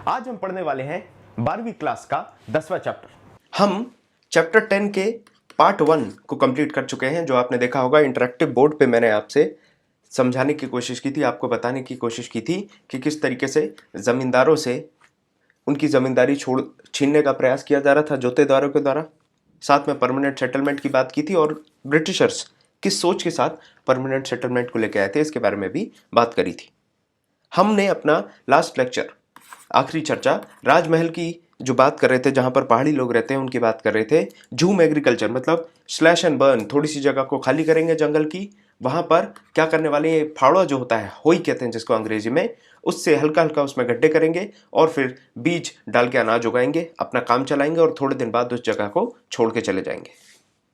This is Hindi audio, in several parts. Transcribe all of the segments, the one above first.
आज हम पढ़ने वाले हैं 12वीं क्लास का 10वां चैप्टर। हम चैप्टर 10 के पार्ट 1 को कंप्लीट कर चुके हैं। जो आपने देखा होगा इंटरेक्टिव बोर्ड पे मैंने आपसे समझाने की कोशिश की थी, आपको बताने की कोशिश की थी कि किस तरीके से ज़मींदारों से उनकी ज़मींदारी छीनने का प्रयास किया जा रहा था जोतेदारों के द्वारा। साथ में परमानेंट सेटलमेंट की बात की थी और ब्रिटिशर्स किस सोच के साथ परमानेंट सेटलमेंट को लेकर आए थे इसके बारे में भी बात करी थी। हमने अपना लास्ट लेक्चर, आखिरी चर्चा, राजमहल की जो बात कर रहे थे, जहां पर पहाड़ी लोग रहते हैं उनकी बात कर रहे थे। झूम एग्रीकल्चर मतलब स्लैश एंड बर्न, थोड़ी सी जगह को खाली करेंगे जंगल की, वहां पर क्या करने वाले हैं, फावड़ा जो होता है, होई कहते हैं जिसको अंग्रेजी में, उससे हल्का हल्का उसमें गड्ढे करेंगे और फिर बीज डाल के अनाज उगाएंगे, अपना काम चलाएंगे और थोड़े दिन बाद उस जगह को छोड़ के चले जाएंगे।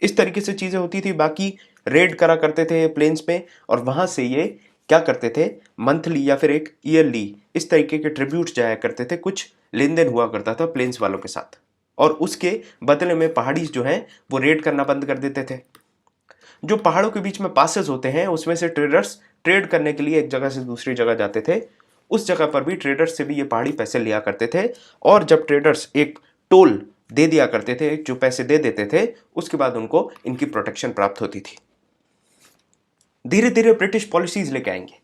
इस तरीके से चीजें होती थी। बाकी रेड करा करते थे प्लेन्स में और वहां से ये क्या करते थे, मंथली या फिर एक ईयरली इस तरीके के ट्रिब्यूट जाया करते थे। कुछ लेन देन हुआ करता था प्लेन्स वालों के साथ और उसके बदले में पहाड़ी जो हैं वो रेड करना बंद कर देते थे। जो पहाड़ों के बीच में पासेस होते हैं उसमें से ट्रेडर्स ट्रेड करने के लिए एक जगह से दूसरी जगह जाते थे। उस जगह पर भी ट्रेडर्स से भी ये पहाड़ी पैसे लिया करते थे और जब ट्रेडर्स एक टोल दे दिया करते थे, जो पैसे दे देते थे, उसके बाद उनको इनकी प्रोटेक्शन प्राप्त होती थी। धीरे धीरे ब्रिटिश पॉलिसीज लेके आएंगे।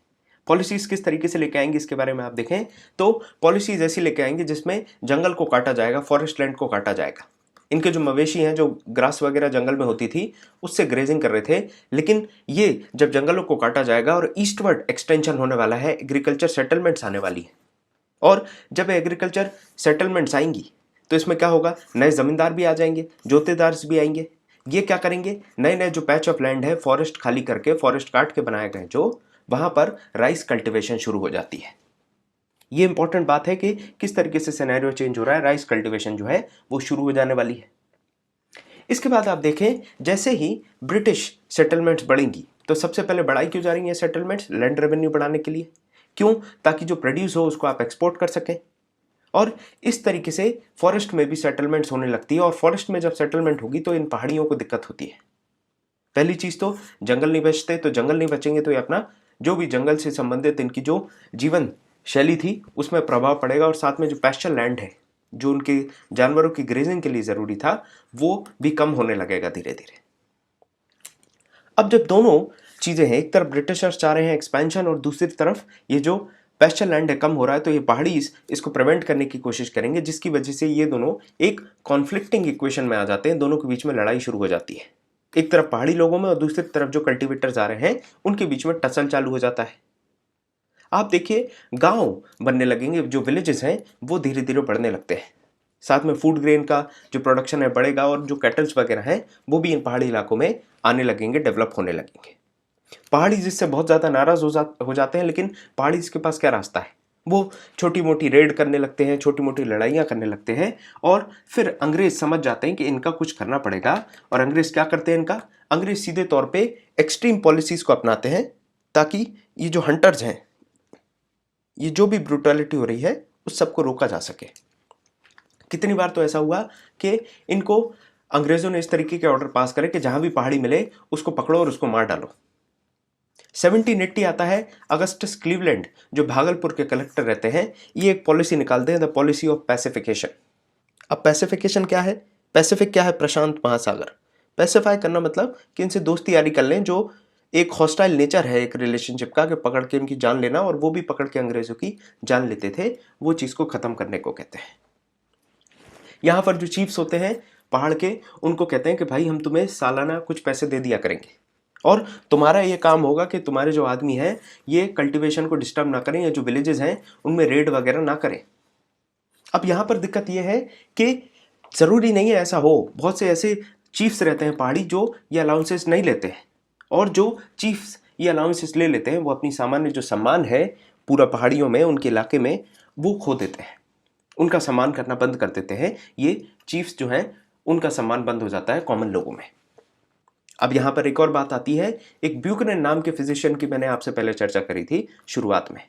पॉलिसीज किस तरीके से लेके आएंगे इसके बारे में आप देखें तो पॉलिसीज ऐसी लेके आएंगे जिसमें जंगल को काटा जाएगा, फॉरेस्ट लैंड को काटा जाएगा। इनके जो मवेशी हैं, जो ग्रास वगैरह जंगल में होती थी उससे ग्रेजिंग कर रहे थे, लेकिन ये जब जंगलों को काटा जाएगा और ईस्टवर्ड एक्सटेंशन होने वाला है, एग्रीकल्चर सेटलमेंट्स आने वाली है। और जब एग्रीकल्चर सेटलमेंट्स आएंगी तो इसमें क्या होगा, नए जमींदार भी आ जाएंगे, जोतेदार भी आएंगे। ये क्या करेंगे, नए नए जो पैच ऑफ लैंड है फॉरेस्ट खाली करके, फॉरेस्ट काट के बनाए गए, जो वहां पर राइस कल्टीवेशन शुरू हो जाती है। ये इंपॉर्टेंट बात है कि किस तरीके से सिनेरियो चेंज हो रहा है, राइस कल्टीवेशन जो है वो शुरू हो जाने वाली है। इसके बाद आप देखें, जैसे ही ब्रिटिश सेटलमेंट्स बढ़ेंगी तो सबसे पहले बढ़ाई क्यों जा रही है सेटलमेंट्स, लैंड रेवेन्यू बढ़ाने के लिए। क्यों? ताकि जो प्रोड्यूस हो उसको आप एक्सपोर्ट कर सकें। और इस तरीके से फॉरेस्ट में भी सेटलमेंट्स होने लगती है और फॉरेस्ट में जब सेटलमेंट होगी तो इन पहाड़ियों को दिक्कत होती है। पहली चीज तो जंगल नहीं बचते, तो जंगल नहीं बचेंगे तो ये अपना जो भी जंगल से संबंधित इनकी जो जीवन शैली थी उसमें प्रभाव पड़ेगा और साथ में जो पैस्चर लैंड है जो उनके जानवरों की ग्रेजिंग के लिए जरूरी था वो भी कम होने लगेगा धीरे धीरे। अब जब दोनों चीजें हैं, एक तरफ ब्रिटिशर्स चाह रहे हैं एक्सपेंशन और दूसरी तरफ ये जो पैस्चर लैंड है कम हो रहा है, तो ये पहाड़ी इसको प्रिवेंट करने की कोशिश करेंगे, जिसकी वजह से ये दोनों एक कॉन्फ्लिक्टिंग इक्वेशन में आ जाते हैं। दोनों के बीच में लड़ाई शुरू हो जाती है, एक तरफ पहाड़ी लोगों में और दूसरी तरफ जो कल्टीवेटर्स आ रहे हैं उनके बीच में टसल चालू हो जाता है। आप देखिए गांव बनने लगेंगे, जो विलेजेस हैं वो धीरे धीरे बढ़ने लगते हैं। साथ में फूड ग्रेन का जो प्रोडक्शन है बढ़ेगा और जो कैटल्स वगैरह हैं वो भी इन पहाड़ी इलाकों में आने लगेंगे, डेवलप होने लगेंगे। पहाड़ी जिससे बहुत ज़्यादा नाराज हो जाते हैं, लेकिन पहाड़ी इसके पास क्या रास्ता है, वो छोटी मोटी रेड करने लगते हैं, छोटी मोटी लड़ाइयाँ करने लगते हैं और फिर अंग्रेज समझ जाते हैं कि इनका कुछ करना पड़ेगा। और अंग्रेज क्या करते हैं, अंग्रेज सीधे तौर पे एक्सट्रीम पॉलिसीज को अपनाते हैं ताकि ये जो हंटर्स हैं, ये जो भी ब्रूटैलिटी हो रही है उस सबको रोका जा सके। कितनी बार तो ऐसा हुआ कि इनको अंग्रेजों ने इस तरीके के ऑर्डर पास करे कि जहां भी पहाड़ी मिले उसको पकड़ो और उसको मार डालो। 1780 आता है, अगस्टस क्लीवलैंड जो भागलपुर के कलेक्टर रहते हैं, ये एक पॉलिसी निकालते हैं, द पॉलिसी ऑफ पैसिफिकेशन। अब पैसिफिकेशन क्या है, पैसिफिक क्या है, प्रशांत महासागर। पैसिफाई करना मतलब कि इनसे दोस्ती यारी कर लें, जो एक हॉस्टाइल नेचर है एक रिलेशनशिप का, कि पकड़ के उनकी जान लेना और वो भी पकड़ के अंग्रेजों की जान लेते थे, वो चीज को खत्म करने को कहते हैं। यहाँ पर जो चीफ्स होते हैं पहाड़ के, उनको कहते हैं कि भाई हम तुम्हें सालाना कुछ पैसे दे दिया करेंगे और तुम्हारा ये काम होगा कि तुम्हारे जो आदमी हैं ये कल्टीवेशन को डिस्टर्ब ना करें, या जो विलेजेस हैं उनमें रेड वगैरह ना करें। अब यहाँ पर दिक्कत ये है कि जरूरी नहीं है ऐसा हो, बहुत से ऐसे चीफ्स रहते हैं पहाड़ी जो ये अलाउंसेस नहीं लेते हैं, और जो चीफ्स ये अलाउंसेस ले लेते हैं वो अपनी सामान्य जो सम्मान है पूरा पहाड़ियों में, उनके इलाके में, वो खो देते हैं, उनका सम्मान करना बंद कर देते हैं। ये चीफ्स जो हैं उनका सम्मान बंद हो जाता है कॉमन लोगों में। अब यहां पर एक और बात आती है, एक ब्यूकनन नाम के फिजिशियन की मैंने आपसे पहले चर्चा करी थी शुरुआत में।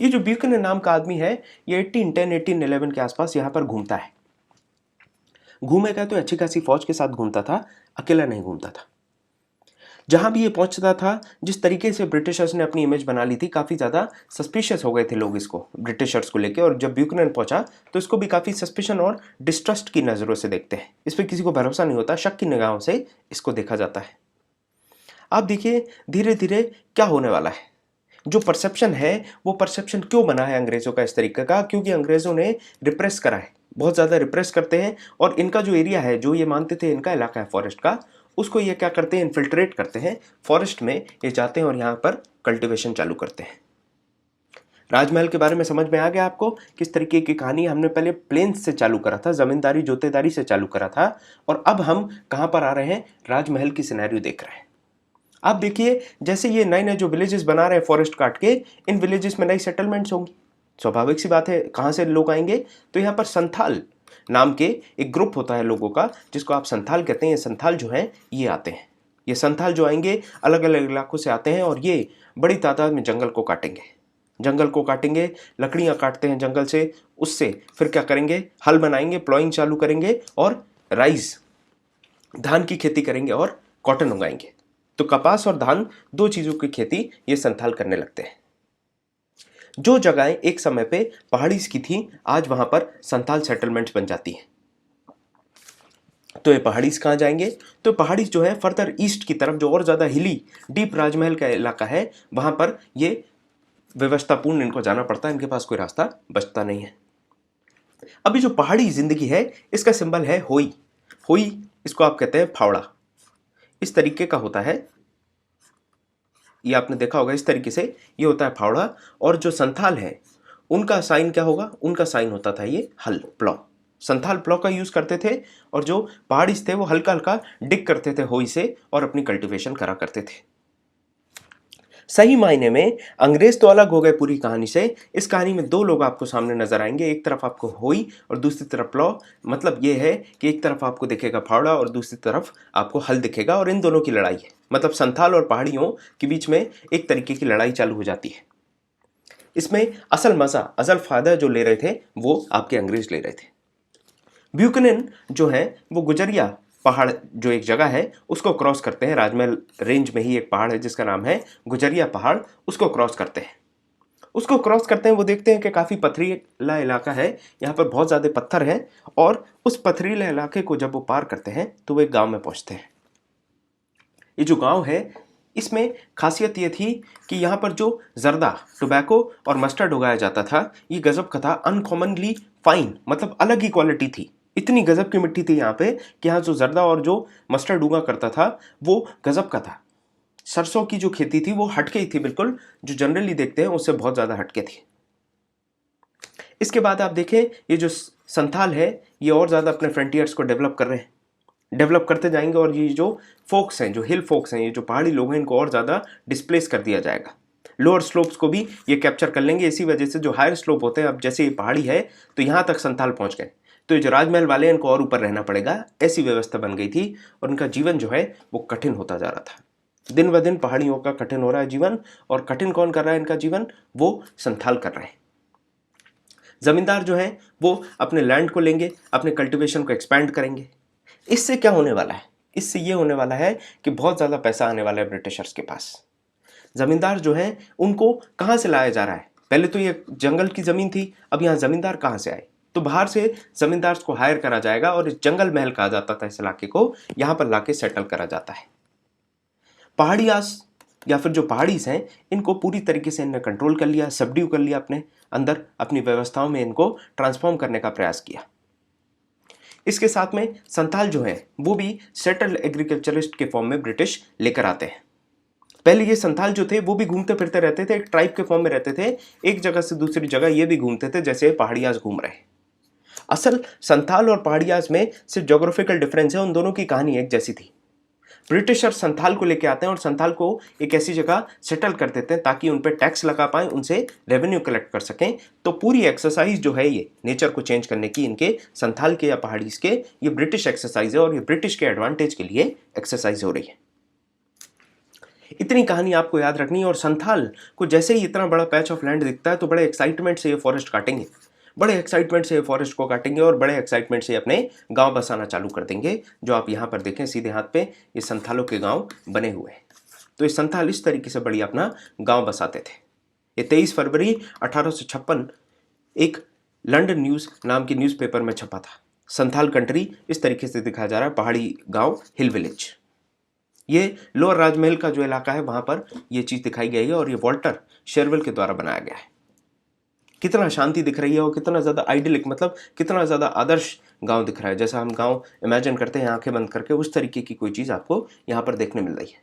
ये जो ब्यूकनन नाम का आदमी है ये 1810 1811 के आसपास यहां पर घूमता है। घूमेगा तो अच्छी खासी फौज के साथ घूमता था, अकेला नहीं घूमता था। जहाँ भी ये पहुँचता था, जिस तरीके से ब्रिटिशर्स ने अपनी इमेज बना ली थी, काफ़ी ज़्यादा सस्पिशियस हो गए थे लोग इसको, ब्रिटिशर्स को लेके। और जब ब्यूकनन पहुँचा तो इसको भी काफ़ी सस्पिशन और डिस्ट्रस्ट की नज़रों से देखते हैं। इस पर किसी को भरोसा नहीं होता, शक की निगाहों से इसको देखा जाता है। आप देखिए धीरे धीरे क्या होने वाला है। जो परसेप्शन है वो परसेप्शन क्यों बना है अंग्रेज़ों का इस तरीके का? क्योंकि अंग्रेज़ों ने रिप्रेस करा है, बहुत ज़्यादा रिप्रेस करते हैं। और इनका जो एरिया है, जो ये मानते थे इनका इलाका है फॉरेस्ट का, उसको ये क्या करते हैं, इन्फिल्ट्रेट करते हैं। फॉरेस्ट में ये जाते हैं और यहाँ पर कल्टिवेशन चालू करते हैं। राजमहल के बारे में समझ में आ गया आपको? किस तरीके की कहानी हमने पहले प्लेन्स से चालू करा था, जमींदारी जोतेदारी से चालू करा था, और अब हम कहाँ पर आ रहे हैं, राजमहल की सिनेरियो देख रहे हैं। आप देखिए जैसे ये नए नए जो विलेजेस बना रहे हैं फॉरेस्ट काट के, इन विलेजेस में नई सेटलमेंट्स होंगी। स्वाभाविक सी बात है, कहाँ से लोग आएंगे? तो यहाँ पर संथाल नाम के एक ग्रुप होता है लोगों का, जिसको आप संथाल कहते हैं। ये संथाल जो हैं ये आते हैं। ये संथाल जो आएंगे अलग अलग इलाकों से आते हैं और ये बड़ी तादाद में जंगल को काटेंगे। जंगल को काटेंगे, लकड़ियाँ काटते हैं जंगल से, उससे फिर क्या करेंगे, हल बनाएंगे, प्लॉइंग चालू करेंगे और राइस धान की खेती करेंगे और कॉटन उगाएंगे। तो कपास और धान, दो चीज़ों की खेती ये संथाल करने लगते हैं। जो जगहें एक समय पे पहाड़ीज की थी, आज वहां पर संथाल सेटलमेंट्स बन जाती हैं। तो ये पहाड़ीज कहाँ जाएंगे? तो पहाड़ीज जो है फर्दर ईस्ट की तरफ, जो और ज़्यादा हिली डीप राजमहल का इलाका है, वहां पर ये व्यवस्थापूर्ण इनको जाना पड़ता है। इनके पास कोई रास्ता बचता नहीं है। अभी जो पहाड़ी जिंदगी है, इसका सिंबल है होई। होई, इसको आप कहते हैं फावड़ा। इस तरीके का होता है, ये आपने देखा होगा, इस तरीके से ये होता है फावड़ा। और जो संथाल है उनका साइन क्या होगा? उनका साइन होता था ये हल, प्लॉ। संथाल प्लॉ का यूज करते थे और जो पहाड़ीज थे वो हल्का हल्का डिग करते थे होई से और अपनी कल्टीवेशन करा करते थे। सही मायने में अंग्रेज तो अलग हो गए पूरी कहानी से। इस कहानी में दो लोग आपको सामने नजर आएंगे, एक तरफ आपको होई और दूसरी तरफ प्लॉ। मतलब ये है कि एक तरफ आपको दिखेगा फावड़ा और दूसरी तरफ आपको हल दिखेगा, और इन दोनों की लड़ाई है। मतलब संथाल और पहाड़ियों के बीच में एक तरीके की लड़ाई चालू हो जाती है। इसमें असल मजा, असल फायदा जो ले रहे थे वो आपके अंग्रेज ले रहे थे। ब्यूकनन जो है वो गुजरिया पहाड़, जो एक जगह है, उसको क्रॉस करते हैं। राजमहल रेंज में ही एक पहाड़ है जिसका नाम है गुजरिया पहाड़, उसको क्रॉस करते हैं। उसको क्रॉस करते हैं, वो देखते हैं कि काफ़ी पथरीला इलाका है, यहाँ पर बहुत ज़्यादा पत्थर हैं। और उस पथरीले इलाके को जब वो पार करते हैं तो वो एक गांव में पहुँचते हैं। ये जो गांव है, इसमें खासियत ये थी कि यहाँ पर जो जर्दा, टोबैको और मस्टर्ड उगाया जाता था, ये गजब का था, अनकॉमनली फाइन, मतलब अलग ही क्वालिटी थी। इतनी गजब की मिट्टी थी यहाँ पे कि यहाँ जो जर्दा और जो मस्टर्ड उगा करता था वो गजब का था। सरसों की जो खेती थी वो हटके ही थी बिल्कुल, जो जनरली देखते हैं उससे बहुत ज़्यादा हटके थी। इसके बाद आप देखें ये जो संथाल है ये और ज़्यादा अपने फ्रंटियर्स को डेवलप कर रहे हैं, डेवलप करते जाएंगे। और ये जो फोक्स हैं, जो हिल फोक्स हैं, ये जो पहाड़ी लोग हैं, इनको और ज़्यादा डिस्प्लेस कर दिया जाएगा। लोअर स्लोप्स को भी ये कैप्चर कर लेंगे। इसी वजह से जो हायर स्लोप होते हैं, अब जैसे ये पहाड़ी है तो यहाँ तक संथाल पहुँच गए, तो ये जो राजमहल वाले हैं इनको और ऊपर रहना पड़ेगा, ऐसी व्यवस्था बन गई थी। और उनका जीवन जो है वो कठिन होता जा रहा था। दिन ब दिन पहाड़ियों का कठिन हो रहा है जीवन। और कठिन कौन कर रहा है इनका जीवन? वो संथाल कर रहे हैं। जमींदार जो हैं वो अपने लैंड को लेंगे, अपने कल्टीवेशन को एक्सपैंड करेंगे। इससे क्या होने वाला है? इससे ये होने वाला है कि बहुत ज़्यादा पैसा आने वाला है ब्रिटिशर्स के पास। जमींदार जो हैं उनको कहाँ से लाया जा रहा है? पहले तो ये जंगल की ज़मीन थी, अब यहाँ जमींदार कहाँ से आए? तो बाहर से जमींदार को हायर करा जाएगा और इस जंगल महल कहा जाता था इस इलाके को, यहाँ पर लाके सेटल करा जाता है। पहाड़ियास या फिर जो पहाड़ीज हैं, इनको पूरी तरीके से इन्होंने कंट्रोल कर लिया, सबड्यू कर लिया, अपने अंदर अपनी व्यवस्थाओं में इनको ट्रांसफॉर्म करने का प्रयास किया। इसके साथ में संथाल जो है वो भी सेटल्ड एग्रीकल्चरिस्ट के फॉर्म में ब्रिटिश लेकर आते हैं। पहले ये संथाल जो थे वो भी घूमते फिरते रहते थे, एक ट्राइब के फॉर्म में रहते थे, एक जगह से दूसरी जगह ये भी घूमते थे जैसे पहाड़ियाज घूम रहे हैं। असल संथाल और पहाड़ियाज में सिर्फ जोग्राफिकल डिफरेंस है, उन दोनों की कहानी एक जैसी थी। ब्रिटिशर संथाल को लेके आते हैं और संथाल को एक ऐसी जगह सेटल कर देते हैं ताकि उन पर टैक्स लगा पाएं, उनसे रेवेन्यू कलेक्ट कर सकें। तो पूरी एक्सरसाइज जो है ये नेचर को चेंज करने की, इनके संथाल के या पहाड़ीज के, ये ब्रिटिश एक्सरसाइज है और ये ब्रिटिश के एडवांटेज के लिए एक्सरसाइज हो रही है। इतनी कहानी आपको याद रखनी है। और संथाल को जैसे ही इतना बड़ा पैच ऑफ लैंड दिखता है तो बड़े एक्साइटमेंट से ये फॉरेस्ट काटेंगे, बड़े एक्साइटमेंट से फॉरेस्ट को काटेंगे और बड़े एक्साइटमेंट से अपने गांव बसाना चालू कर देंगे। जो आप यहाँ पर देखें सीधे हाथ पे ये संथालों के गांव बने हुए हैं। तो ये संथाल इस तरीके से बढ़िया अपना गांव बसाते थे। ये 23 फरवरी 1856 एक लंदन न्यूज़ नाम की न्यूज़पेपर में छपा था। संथाल कंट्री इस तरीके से दिखाया जा रहा है, पहाड़ी गांव, हिल विलेज। ये लोअर राजमहल का जो इलाका है वहां पर ये चीज़ दिखाई गई है और ये वॉल्टर शेरविल के द्वारा बनाया गया है। कितना शांति दिख रही है और कितना ज़्यादा आइडियलिक, मतलब कितना ज़्यादा आदर्श गांव दिख रहा है। जैसा हम गांव इमेजिन करते हैं आंखें बंद करके, उस तरीके की कोई चीज़ आपको यहाँ पर देखने मिल रही है।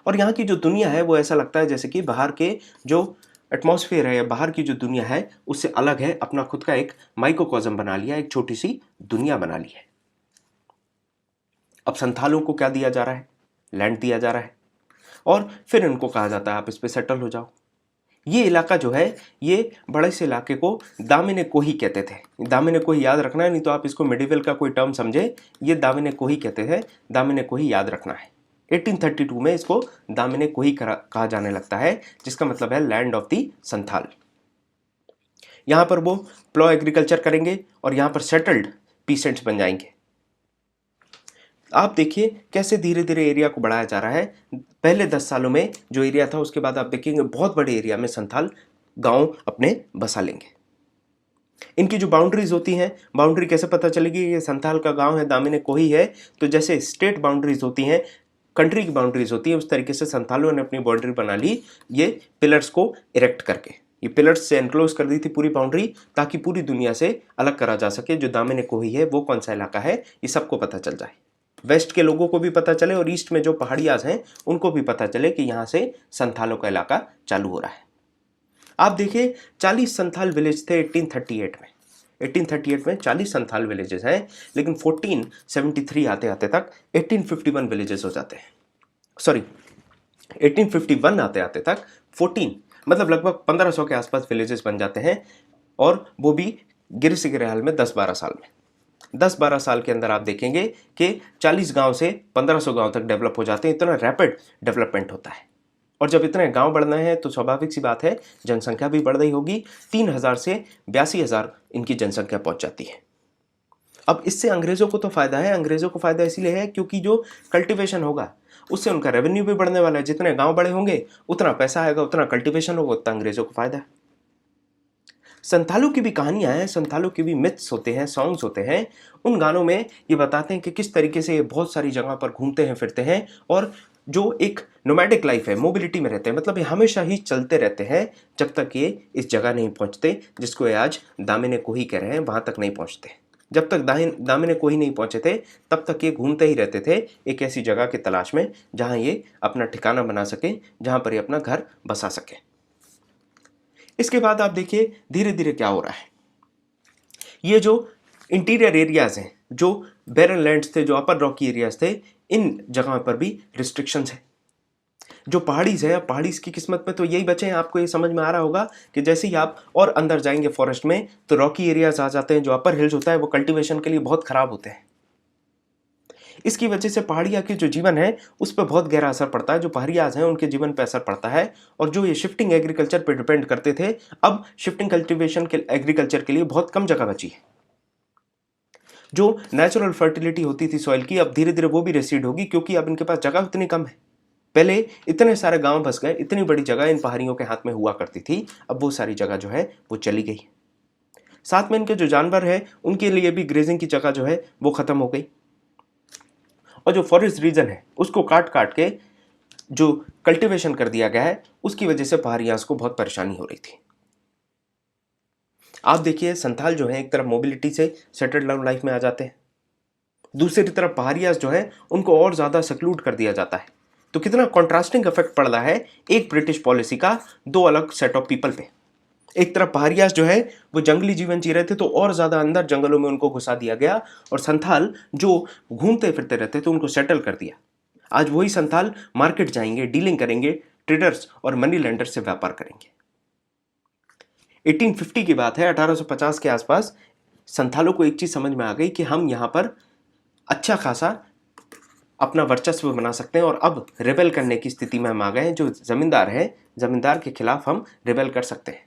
और यहाँ की जो दुनिया है वो ऐसा लगता है जैसे कि बाहर के जो एटमॉस्फेयर है या बाहर की जो दुनिया है उससे अलग है, अपना खुद का एक माइक्रोकॉस्म बना लिया, एक छोटी सी दुनिया बना ली है। अब संथालों को क्या दिया जा रहा है? लैंड दिया जा रहा है और फिर इनको कहा जाता है आप इस पे सेटल हो जाओ। ये इलाका जो है, ये बड़े से इलाके को दामिने कोही कहते थे। दामिने कोही याद रखना है, नहीं तो आप इसको मिडिवल का कोई टर्म समझे। ये दामिने कोही कहते थे, दामिने कोही याद रखना है। 1832 में इसको दामिने कोही कहा जाने लगता है, जिसका मतलब है लैंड ऑफ दी संथाल। यहाँ पर वो प्लो एग्रीकल्चर करेंगे और यहाँ पर सेटल्ड पीसेंट्स बन जाएंगे। आप देखिए कैसे धीरे धीरे एरिया को बढ़ाया जा रहा है। पहले 10 सालों में जो एरिया था, उसके बाद आप देखेंगे बहुत बड़े एरिया में संथाल गांव अपने बसा लेंगे। इनकी जो बाउंड्रीज होती हैं, बाउंड्री कैसे पता चलेगी ये संथाल का गांव है, दामिने कोही है? तो जैसे स्टेट बाउंड्रीज होती हैं, कंट्री की बाउंड्रीज होती है, उस तरीके से संथालों ने अपनी बाउंड्री बना ली, ये पिलर्स को इरेक्ट करके। ये पिलर्स से एनक्लोज कर दी थी पूरी बाउंड्री, ताकि पूरी दुनिया से अलग करा जा सके। जो दामिने कोही है वो कौन सा इलाका है, ये सबको पता चल जाए। वेस्ट के लोगों को भी पता चले और ईस्ट में जो पहाड़ियाज हैं उनको भी पता चले कि यहाँ से संथालों का इलाका चालू हो रहा है। आप देखिए 40 संथाल विलेज थे 1838 में। 1838 में 40 संथाल विलेजेस हैं, लेकिन 1473 आते आते तक 1851 विलेजेस हो जाते हैं। सॉरी, 1851 आते आते तक 14 मतलब लगभग 1500 के आसपास विलेजेस बन जाते हैं, और वो भी गिर से गिरे हाल में 10-12 साल में। 10-12 साल के अंदर आप देखेंगे कि 40 गांव से 1500 गांव तक डेवलप हो जाते हैं। इतना रैपिड डेवलपमेंट होता है। और जब इतने गांव बढ़ना है तो स्वाभाविक सी बात है जनसंख्या भी बढ़ रही होगी। 3000 से 82,000 इनकी जनसंख्या पहुंच जाती है। अब इससे अंग्रेजों को तो फायदा है। अंग्रेजों को फायदा इसलिए है क्योंकि जो कल्टीवेशन होगा उससे उनका रेवेन्यू भी बढ़ने वाला है। जितने गांव बड़े होंगे उतना पैसा आएगा, उतना कल्टीवेशन होगा, उतना अंग्रेजों को फायदा है। संथालों की भी कहानियां हैं, संथालों के भी मिथ्स होते हैं, सॉन्ग्स होते हैं। उन गानों में ये बताते हैं कि किस तरीके से ये बहुत सारी जगह पर घूमते हैं फिरते हैं, और जो एक नोमैडिक लाइफ है, मोबिलिटी में रहते हैं। मतलब ये हमेशा ही चलते रहते हैं जब तक ये इस जगह नहीं पहुंचते जिसको ये आज दामिने कोही कह रहे हैं, वहां तक नहीं पहुंचते। जब तक दामिने कोही नहीं पहुंचे थे तब तक ये घूमते ही रहते थे एक ऐसी जगह की तलाश में जहां ये अपना ठिकाना बना सके, जहां पर ये अपना घर बसा सके। इसके बाद आप देखिए धीरे धीरे क्या हो रहा है। ये जो इंटीरियर एरियाज हैं, जो बैरन लैंड्स थे, जो अपर रॉकी एरियाज थे, इन जगहों पर भी रिस्ट्रिक्शंस है। जो पहाड़ीज है, पहाड़ीज की किस्मत में तो यही बचे हैं। आपको ये समझ में आ रहा होगा कि जैसे ही आप और अंदर जाएंगे फॉरेस्ट में तो रॉकी एरियाज आ जाते हैं। जो अपर हिल्स होता है वो कल्टीवेशन के लिए बहुत खराब होते हैं। इसकी वजह से पहाड़िया के जो जीवन है उस पर बहुत गहरा असर पड़ता है। जो पहाड़ियाज हैं उनके जीवन पर असर पड़ता है। और जो ये शिफ्टिंग एग्रीकल्चर पर डिपेंड करते थे, अब शिफ्टिंग कल्टीवेशन के एग्रीकल्चर के लिए बहुत कम जगह बची है। जो नेचुरल फर्टिलिटी होती थी सॉइल की, अब धीरे धीरे वो भी रेसीड होगी, क्योंकि अब इनके पास जगह उतनी कम है। पहले इतने सारे गांव बस गए, इतनी बड़ी जगह इन पहाड़ियों के हाथ में हुआ करती थी, अब वो सारी जगह जो है वो चली गई। साथ में इनके जो जानवर है उनके लिए भी ग्रेजिंग की जगह जो है वो खत्म हो गई। और जो फॉरेस्ट रीजन है उसको काट काट के जो कल्टीवेशन कर दिया गया है, उसकी वजह से पहाड़ियां को बहुत परेशानी हो रही थी। आप देखिए संथाल जो है एक तरफ मोबिलिटी से सेटल्ड डाउन लाइफ में आ जाते हैं, दूसरी तरफ पहाड़ियाज जो है उनको और ज्यादा सक्लूड कर दिया जाता है। तो कितना कॉन्ट्रास्टिंग इफेक्ट पड़ रहा है एक ब्रिटिश पॉलिसी का दो अलग सेट ऑफ पीपल पे। एक तरफ पहाड़ियाज जो है वो जंगली जीवन जी रहे थे, तो और ज्यादा अंदर जंगलों में उनको घुसा दिया गया, और संथाल जो घूमते फिरते रहते थे उनको सेटल कर दिया। आज वही संथाल मार्केट जाएंगे, डीलिंग करेंगे, ट्रेडर्स और मनी लेंडर से व्यापार करेंगे। 1850 की बात है, 1850 के आसपास संथालों को एक चीज समझ में आ गई कि हम यहाँ पर अच्छा खासा अपना वर्चस्व बना सकते हैं, और अब रिबेल करने की स्थिति में हम आ गए हैं। जो जमींदार है, जमींदार के खिलाफ हम रिबेल कर सकते हैं।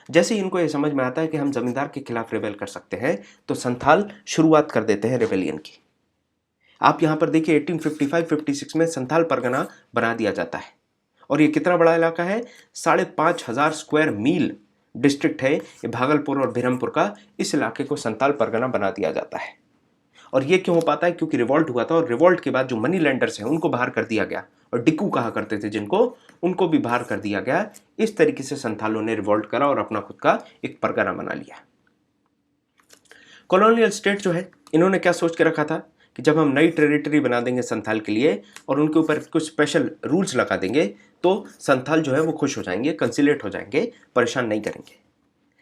जैसे ही इनको ये समझ में आता है कि हम जमींदार के खिलाफ रिबेल कर सकते हैं, तो संथाल शुरुआत कर देते हैं रिबेलियन की। आप यहाँ पर देखिए 1855-56 में संथाल परगना बना दिया जाता है और ये कितना बड़ा इलाका है, 5,500 स्क्वायर मील डिस्ट्रिक्ट है ये भागलपुर और बिरमपुर का। इस इलाके को संथाल परगना बना दिया जाता है। और ये क्यों हो पाता है, क्योंकि रिवॉल्ट हुआ था और रिवॉल्ट के बाद जो मनी लैंडर्स हैं उनको बाहर कर दिया गया और डिक्कू कहा करते थे जिनको, उनको भी बाहर कर दिया गया। इस तरीके से संथालों ने रिवॉल्ट करा और अपना खुद का एक परगना बना लिया। कॉलोनियल स्टेट जो है इन्होंने क्या सोच के रखा था कि जब हम नई टेरिटरी बना देंगे संथाल के लिए और उनके ऊपर कुछ स्पेशल रूल्स लगा देंगे तो संथाल जो है वो खुश हो जाएंगे, कंसिलेट हो जाएंगे, परेशान नहीं करेंगे।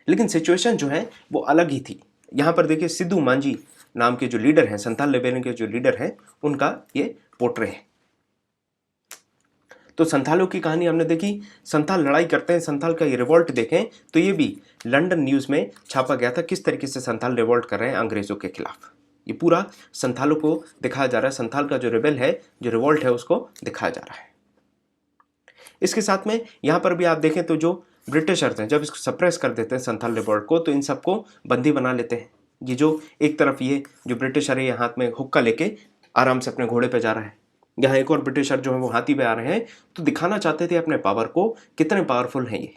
लेकिन सिचुएशन जो है वो अलग ही थी। यहाँ पर देखिए सिद्धू मांझी नाम के जो लीडर हैं, संथाल रेबेलियन के जो लीडर हैं, उनका ये पोर्ट्रे है। तो संथालों की कहानी हमने देखी, संथाल लड़ाई करते हैं, संथाल का ये रिवॉल्ट देखें तो ये भी लंदन न्यूज़ में छापा गया था, किस तरीके से संथाल रिवॉल्ट कर रहे हैं अंग्रेजों के खिलाफ। ये पूरा संथालों को दिखाया जा रहा है, संथाल का जो रिबेल है, जो रिवॉल्ट है, उसको दिखाया जा रहा है। इसके साथ में यहाँ पर भी आप देखें तो जो ब्रिटिशर्स हैं जब इसको सप्रेस कर देते हैं संथाल रिवॉल्ट को, तो इन सबको बंदी बना लेते हैं। ये जो एक तरफ ये जो ब्रिटिशर है ये हाथ में हुक्का लेके आराम से अपने घोड़े पे जा रहा है, यहाँ एक और ब्रिटिशर जो है वो हाथी पे आ रहे हैं, तो दिखाना चाहते थे अपने पावर को, कितने पावरफुल हैं ये।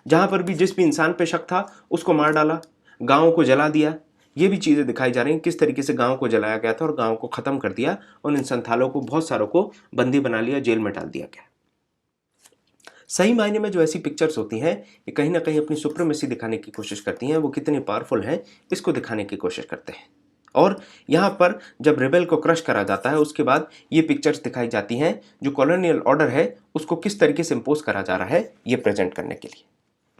जहाँ पर भी जिस भी इंसान पे शक था उसको मार डाला, गाँव को जला दिया। ये भी चीज़ें दिखाई जा रही हैं किस तरीके से गाँव को जलाया गया था और गाँव को ख़त्म कर दिया और इन संथालों को बहुत सारों को बंदी बना लिया, जेल में डाल दिया गया। सही मायने में जो ऐसी पिक्चर्स होती हैं ये कहीं ना कहीं अपनी सुप्रीमेसी दिखाने की कोशिश करती हैं, वो कितनी पावरफुल हैं इसको दिखाने की कोशिश करते हैं। और यहाँ पर जब रिबेल को क्रश करा जाता है उसके बाद ये पिक्चर्स दिखाई जाती हैं जो कॉलोनियल ऑर्डर है उसको किस तरीके से इम्पोज करा जा रहा है ये प्रेजेंट करने के लिए।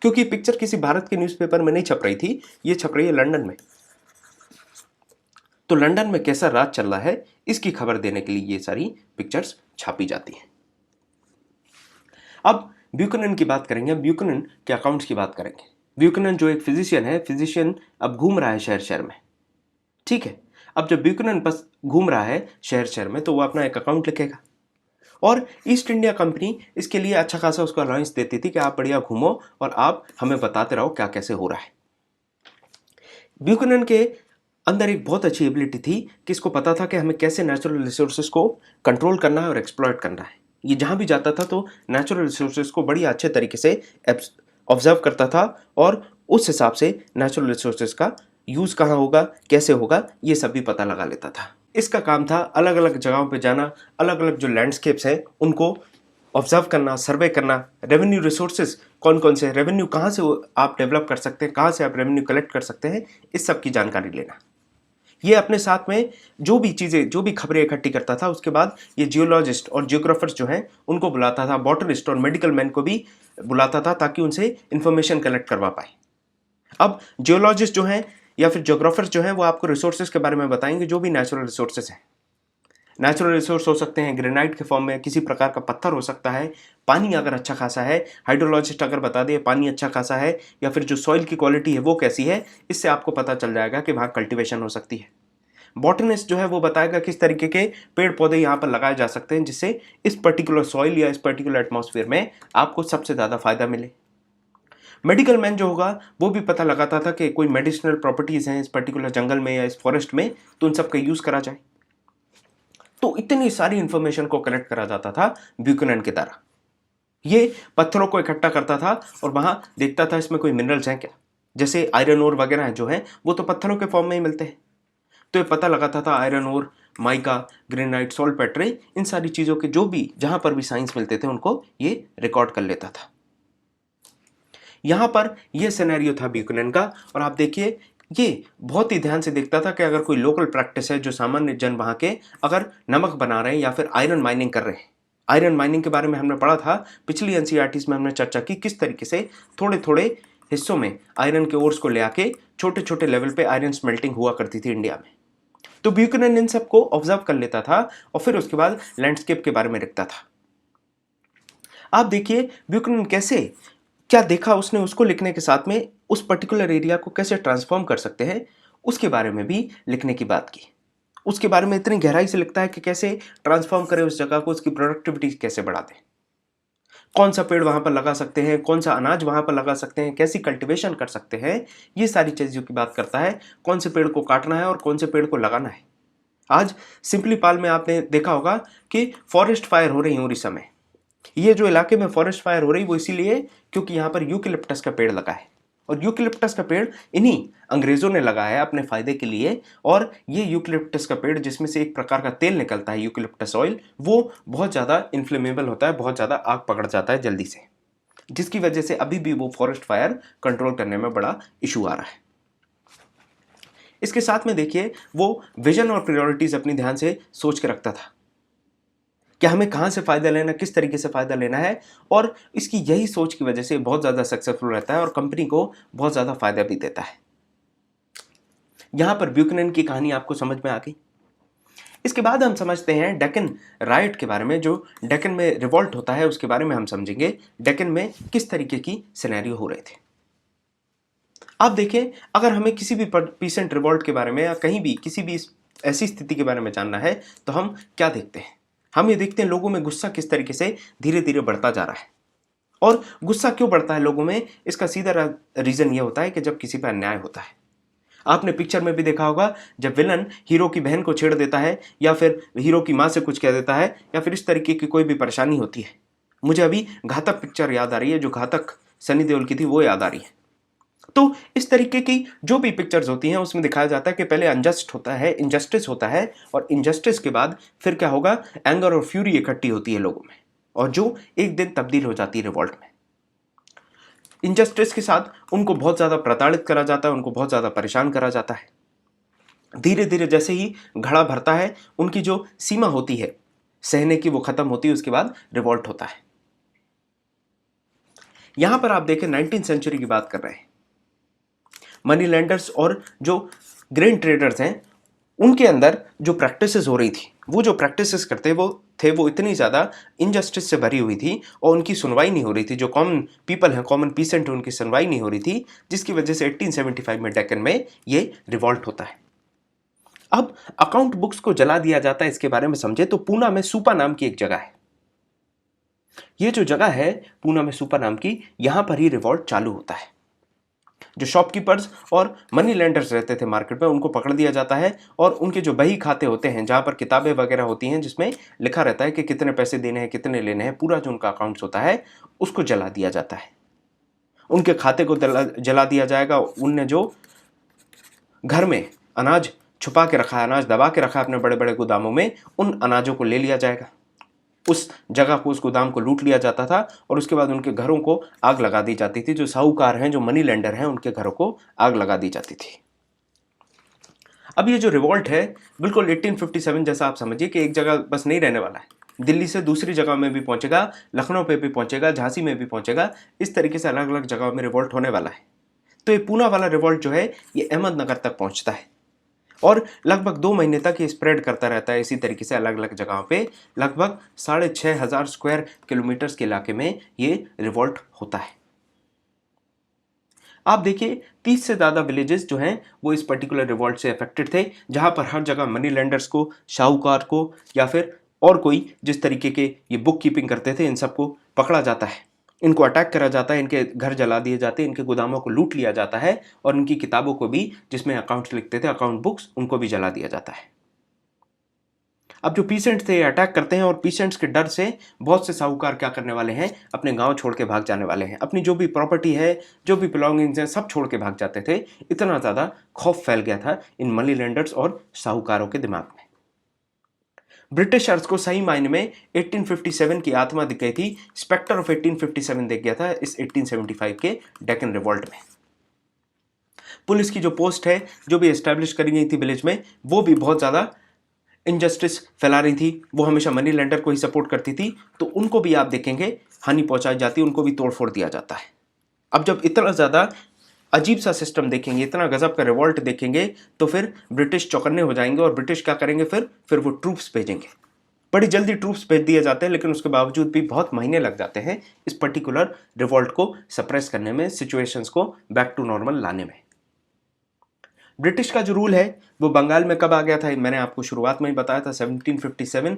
क्योंकि पिक्चर किसी भारत के न्यूज़पेपर में नहीं छप रही थी, ये छप रही है लंदन में। तो लंदन में कैसा राज चल रहा है इसकी खबर देने के लिए ये सारी पिक्चर्स छापी जाती हैं। अब ब्यूकनन की बात करेंगे, ब्यूकनन के अकाउंट्स की बात करेंगे। ब्यूकनन जो एक फिजिशियन है, फिजिशियन अब घूम रहा है शहर शहर में, ठीक है। अब जब ब्यूकनन बस घूम रहा है शहर शहर में तो वो अपना एक अकाउंट लिखेगा और ईस्ट इंडिया कंपनी इसके लिए अच्छा खासा उसको अलाउंस देती थी कि आप बढ़िया घूमो और आप हमें बताते रहो क्या कैसे हो रहा है। ब्यूकनन के अंदर एक बहुत अच्छी एबिलिटी थी कि इसको पता था कि हमें कैसे नेचुरल रिसोर्सेज को कंट्रोल करना है और एक्सप्लॉइट करना है। ये जहाँ भी जाता था तो नेचुरल रिसोर्सेज को बड़ी अच्छे तरीके से ऑब्जर्व करता था और उस हिसाब से नेचुरल रिसोर्सेज का यूज़ कहाँ होगा, कैसे होगा, ये सब भी पता लगा लेता था। इसका काम था अलग अलग जगहों पे जाना, अलग अलग जो लैंडस्केप्स हैं उनको ऑब्जर्व करना, सर्वे करना, रेवेन्यू रिसोर्सेज कौन कौन से, रेवेन्यू कहाँ से आप डेवलप कर सकते हैं, कहाँ से आप रेवेन्यू कलेक्ट कर सकते हैं, इस सब की जानकारी लेना। ये अपने साथ में जो भी चीज़ें, जो भी खबरें इकट्ठी करता था उसके बाद ये जियोलॉजिस्ट और जियोग्राफर्स जो हैं उनको बुलाता था, बॉटनिस्ट और मेडिकल मैन को भी बुलाता था ताकि उनसे इंफॉर्मेशन कलेक्ट करवा पाए। अब जियोलॉजिस्ट जो हैं या फिर जियोग्राफर्स जो हैं वो आपको रिसोर्सेज के बारे में बताएंगे, जो भी नेचुरल रिसोर्सेज हैं। नेचुरल रिसोर्स हो सकते हैं ग्रेनाइट के फॉर्म में, किसी प्रकार का पत्थर हो सकता है, पानी अगर अच्छा खासा है, हाइड्रोलॉजिस्ट अगर बता दे पानी अच्छा खासा है, या फिर जो सॉइल की क्वालिटी है वो कैसी है, इससे आपको पता चल जाएगा कि वहाँ कल्टीवेशन हो सकती है। बॉटनिस्ट जो है वो बताएगा किस तरीके के पेड़ पौधे यहाँ पर लगाए जा सकते हैं जिससे इस पर्टिकुलर सॉइल या इस पर्टिकुलर एटमॉस्फेयर में आपको सबसे ज़्यादा फायदा मिले। मेडिकल मैन जो होगा वो भी पता लगाता था कि कोई मेडिसिनल प्रॉपर्टीज़ हैं इस पर्टिकुलर जंगल में या इस फॉरेस्ट में, तो उन सब का यूज़ करा जाए। तो इतनी सारी इंफॉर्मेशन को कलेक्ट करा जाता था ब्यूकनन के द्वारा। ये पत्थरों को इकट्ठा करता था और वहां देखता था इसमें कोई मिनरल्स हैं क्या, जैसे आयरन ओर वगैरह जो हैं वो तो पत्थरों के फॉर्म में ही मिलते हैं। तो ये पता लगाता था आयरन ओर, माइका, ग्रेनाइट, सॉल्टपेट्रे, इन सारी चीज़ों के जो भी जहां पर भी साइंस मिलते थे उनको ये रिकॉर्ड कर लेता था। यहाँ पर ये सिनेरियो था ब्यूकनन का। और आप देखिए ये बहुत ही ध्यान से देखता था कि अगर कोई लोकल प्रैक्टिस है जो सामान्य जन वहाँ के अगर नमक बना रहे हैं या फिर आयरन माइनिंग कर रहे हैं। आयरन माइनिंग के बारे में हमने पढ़ा था पिछली एनसीईआरटीज़ में, हमने चर्चा की किस तरीके से थोड़े थोड़े हिस्सों में आयरन के ओर्स को ले आके छोटे छोटे लेवल पे आयरन स्मेल्टिंग हुआ करती थी इंडिया में। तो ब्यूकनन इन सबको ऑब्जर्व कर लेता था और फिर उसके बाद लैंडस्केप के बारे में लिखता था। आप देखिए ब्यूकनन कैसे, क्या देखा उसने, उसको लिखने के साथ में उस पर्टिकुलर एरिया को कैसे ट्रांसफॉर्म कर सकते हैं उसके बारे में भी लिखने की बात की। उसके बारे में इतनी गहराई से लिखता है कि कैसे ट्रांसफॉर्म करें उस जगह को, उसकी प्रोडक्टिविटी कैसे बढ़ा दें, कौन सा पेड़ वहां पर लगा सकते हैं, कौन सा अनाज वहां पर लगा सकते हैं, कैसी कल्टीवेशन कर सकते हैं, ये सारी चीज़ों की बात करता है। कौन से पेड़ को काटना है और कौन से पेड़ को लगाना है। आज सिंपलीपाल में आपने देखा होगा कि फॉरेस्ट फायर हो रही है उड़ीसा में। ये जो इलाके में फॉरेस्ट फायर हो रही वो इसीलिए क्योंकि यहाँ पर यूकेलिप्टस का पेड़ लगा है, और यूकेलिप्टस का पेड़ इन्हीं अंग्रेजों ने लगाया है अपने फायदे के लिए। और ये यूकेलिप्टस का पेड़ जिसमें से एक प्रकार का तेल निकलता है यूकेलिप्टस ऑयल, वो बहुत ज़्यादा इन्फ्लेमेबल होता है, बहुत ज़्यादा आग पकड़ जाता है जल्दी से, जिसकी वजह से अभी भी वो फॉरेस्ट फायर कंट्रोल करने में बड़ा इशू आ रहा है। इसके साथ में देखिए वो विजन और प्रायोरिटीज अपनी ध्यान से सोच के रखता था कि हमें कहाँ से फ़ायदा लेना, किस तरीके से फ़ायदा लेना है, और इसकी यही सोच की वजह से बहुत ज़्यादा सक्सेसफुल रहता है और कंपनी को बहुत ज़्यादा फ़ायदा भी देता है। यहाँ पर ब्यूकनन की कहानी आपको समझ में आ गई। इसके बाद हम समझते हैं डेक्कन राइट के बारे में, जो डेक्कन में रिवॉल्ट होता है उसके बारे में हम समझेंगे, डेक्कन में किस तरीके की सिनेरियो हो रहे थे। आप देखें, अगर हमें किसी भी पीसेंट रिवॉल्ट के बारे में या कहीं भी किसी भी ऐसी स्थिति के बारे में जानना है तो हम क्या देखते हैं? हम ये देखते हैं लोगों में गुस्सा किस तरीके से धीरे धीरे बढ़ता जा रहा है। और गुस्सा क्यों बढ़ता है लोगों में, इसका सीधा रीजन ये होता है कि जब किसी पर अन्याय होता है। आपने पिक्चर में भी देखा होगा, जब विलन हीरो की बहन को छेड़ देता है या फिर हीरो की माँ से कुछ कह देता है या फिर इस तरीके की कोई भी परेशानी होती है। मुझे अभी घातक पिक्चर याद आ रही है, जो घातक सनी देओल की थी वो याद आ रही है। तो इस तरीके की जो भी पिक्चर्स होती हैं उसमें दिखाया जाता है कि पहले अनजस्ट होता है, इनजस्टिस होता है, और इनजस्टिस के बाद फिर क्या होगा, एंगर और फ्यूरी इकट्ठी होती है लोगों में, और जो एक दिन तब्दील हो जाती है रिवॉल्ट में। इनजस्टिस के साथ उनको बहुत ज़्यादा प्रताड़ित करा जाता है, उनको बहुत ज़्यादा परेशान करा जाता है। धीरे धीरे जैसे ही घड़ा भरता है, उनकी जो सीमा होती है सहने की वो खत्म होती है, उसके बाद रिवॉल्ट होता है। यहां पर आप देखें 19th सेंचुरी की बात कर रहे हैं। मनी लेंडर्स और जो ग्रेन ट्रेडर्स हैं उनके अंदर जो प्रैक्टिसेस हो रही थी, वो जो प्रैक्टिसेस करते वो इतनी ज़्यादा इनजस्टिस से भरी हुई थी और उनकी सुनवाई नहीं हो रही थी। जो कॉमन पीपल हैं, कॉमन पीसेंट, उनकी सुनवाई नहीं हो रही थी, जिसकी वजह से 1875 में डेक्कन में ये रिवॉल्ट होता है। अब अकाउंट बुक्स को जला दिया जाता है, इसके बारे में समझे तो पूना में सुपा नाम की एक जगह है। ये जो जगह है पूना में सुपा नाम की, यहां पर ही रिवॉल्ट चालू होता है। जो शॉपकीपर्स और मनी लेंडर्स रहते थे मार्केट में, उनको पकड़ दिया जाता है और उनके जो बही खाते होते हैं, जहां पर किताबें वगैरह होती हैं जिसमें लिखा रहता है कि कितने पैसे देने हैं, कितने लेने हैं, पूरा जो उनका अकाउंट्स होता है उसको जला दिया जाता है। उनके खाते को जला दिया जाएगा। उनने जो घर में अनाज छुपा के रखा है, अनाज दबा के रखा है अपने बड़े बड़े गोदामों में, उन अनाजों को ले लिया जाएगा। उस जगह को, उस गोदाम को लूट लिया जाता था और उसके बाद उनके घरों को आग लगा दी जाती थी। जो साहूकार हैं, जो मनी लेंडर हैं, उनके घरों को आग लगा दी जाती थी। अब ये जो रिवॉल्ट है बिल्कुल 1857 जैसा आप समझिए कि एक जगह बस नहीं रहने वाला है। दिल्ली से दूसरी जगह में भी पहुंचेगा, लखनऊ पे भी पहुंचेगा, झांसी में भी पहुंचेगा। इस तरीके से अलग अलग जगह में रिवॉल्ट होने वाला है। तो ये पूना वाला रिवॉल्ट जो है ये अहमदनगर तक पहुंचता है और लगभग 2 महीने तक ये स्प्रेड करता रहता है। इसी तरीके से अलग अलग जगहों पे लगभग 6,500 स्क्वायर किलोमीटर के इलाके में ये रिवॉल्ट होता है। आप देखिए 30 से ज़्यादा विलेजेस जो हैं वो इस पर्टिकुलर रिवॉल्ट से अफेक्टेड थे, जहां पर हर जगह मनी लेंडर्स को, शाहूकार को या फिर और कोई जिस तरीके के ये बुक कीपिंग करते थे, इन सबको पकड़ा जाता है, इनको अटैक करा जाता है, इनके घर जला दिए जाते हैं, इनके गोदामों को लूट लिया जाता है और इनकी किताबों को भी, जिसमें अकाउंट्स लिखते थे, अकाउंट बुक्स, उनको भी जला दिया जाता है। अब जो पीसेंट थे अटैक करते हैं और पीसेंट्स के डर से बहुत से साहूकार क्या करने वाले हैं, अपने गांव छोड़ के भाग जाने वाले हैं। अपनी जो भी प्रॉपर्टी है, जो भी बिलोंगिंग्स हैं, सब छोड़ के भाग जाते थे। इतना ज़्यादा खौफ फैल गया था इन मनी लेंडर्स और साहूकारों के दिमाग में। ब्रिटिशर्स को सही मायने में 1857 की आत्मा दिख गई थी, स्पेक्टर ऑफ 1857 दिख गया था इस 1875 के डेक्कन रिवॉल्ट में। पुलिस की जो पोस्ट है, जो भी एस्टैब्लिश करी गई थी विलेज में, वो भी बहुत ज़्यादा इनजस्टिस फैला रही थी। वो हमेशा मनी लेंडर को ही सपोर्ट करती थी, तो उनको भी आप देखेंगे हानि पहुंचाई जाती, उनको भी तोड़ फोड़ दिया जाता है। अब जब इतना ज़्यादा अजीब सा सिस्टम देखेंगे, इतना गजब का रिवॉल्ट देखेंगे, तो फिर ब्रिटिश चौकन्ने हो जाएंगे और ब्रिटिश क्या करेंगे, फिर वो ट्रूप्स भेजेंगे। बड़ी जल्दी ट्रूप्स भेज दिए जाते हैं, लेकिन उसके बावजूद भी बहुत महीने लग जाते हैं इस पर्टिकुलर रिवॉल्ट को सप्रेस करने में, सिचुएशंस को बैक टू नॉर्मल लाने में। ब्रिटिश का जो रूल है वो बंगाल में कब आ गया था, मैंने आपको शुरुआत में ही बताया था, 1757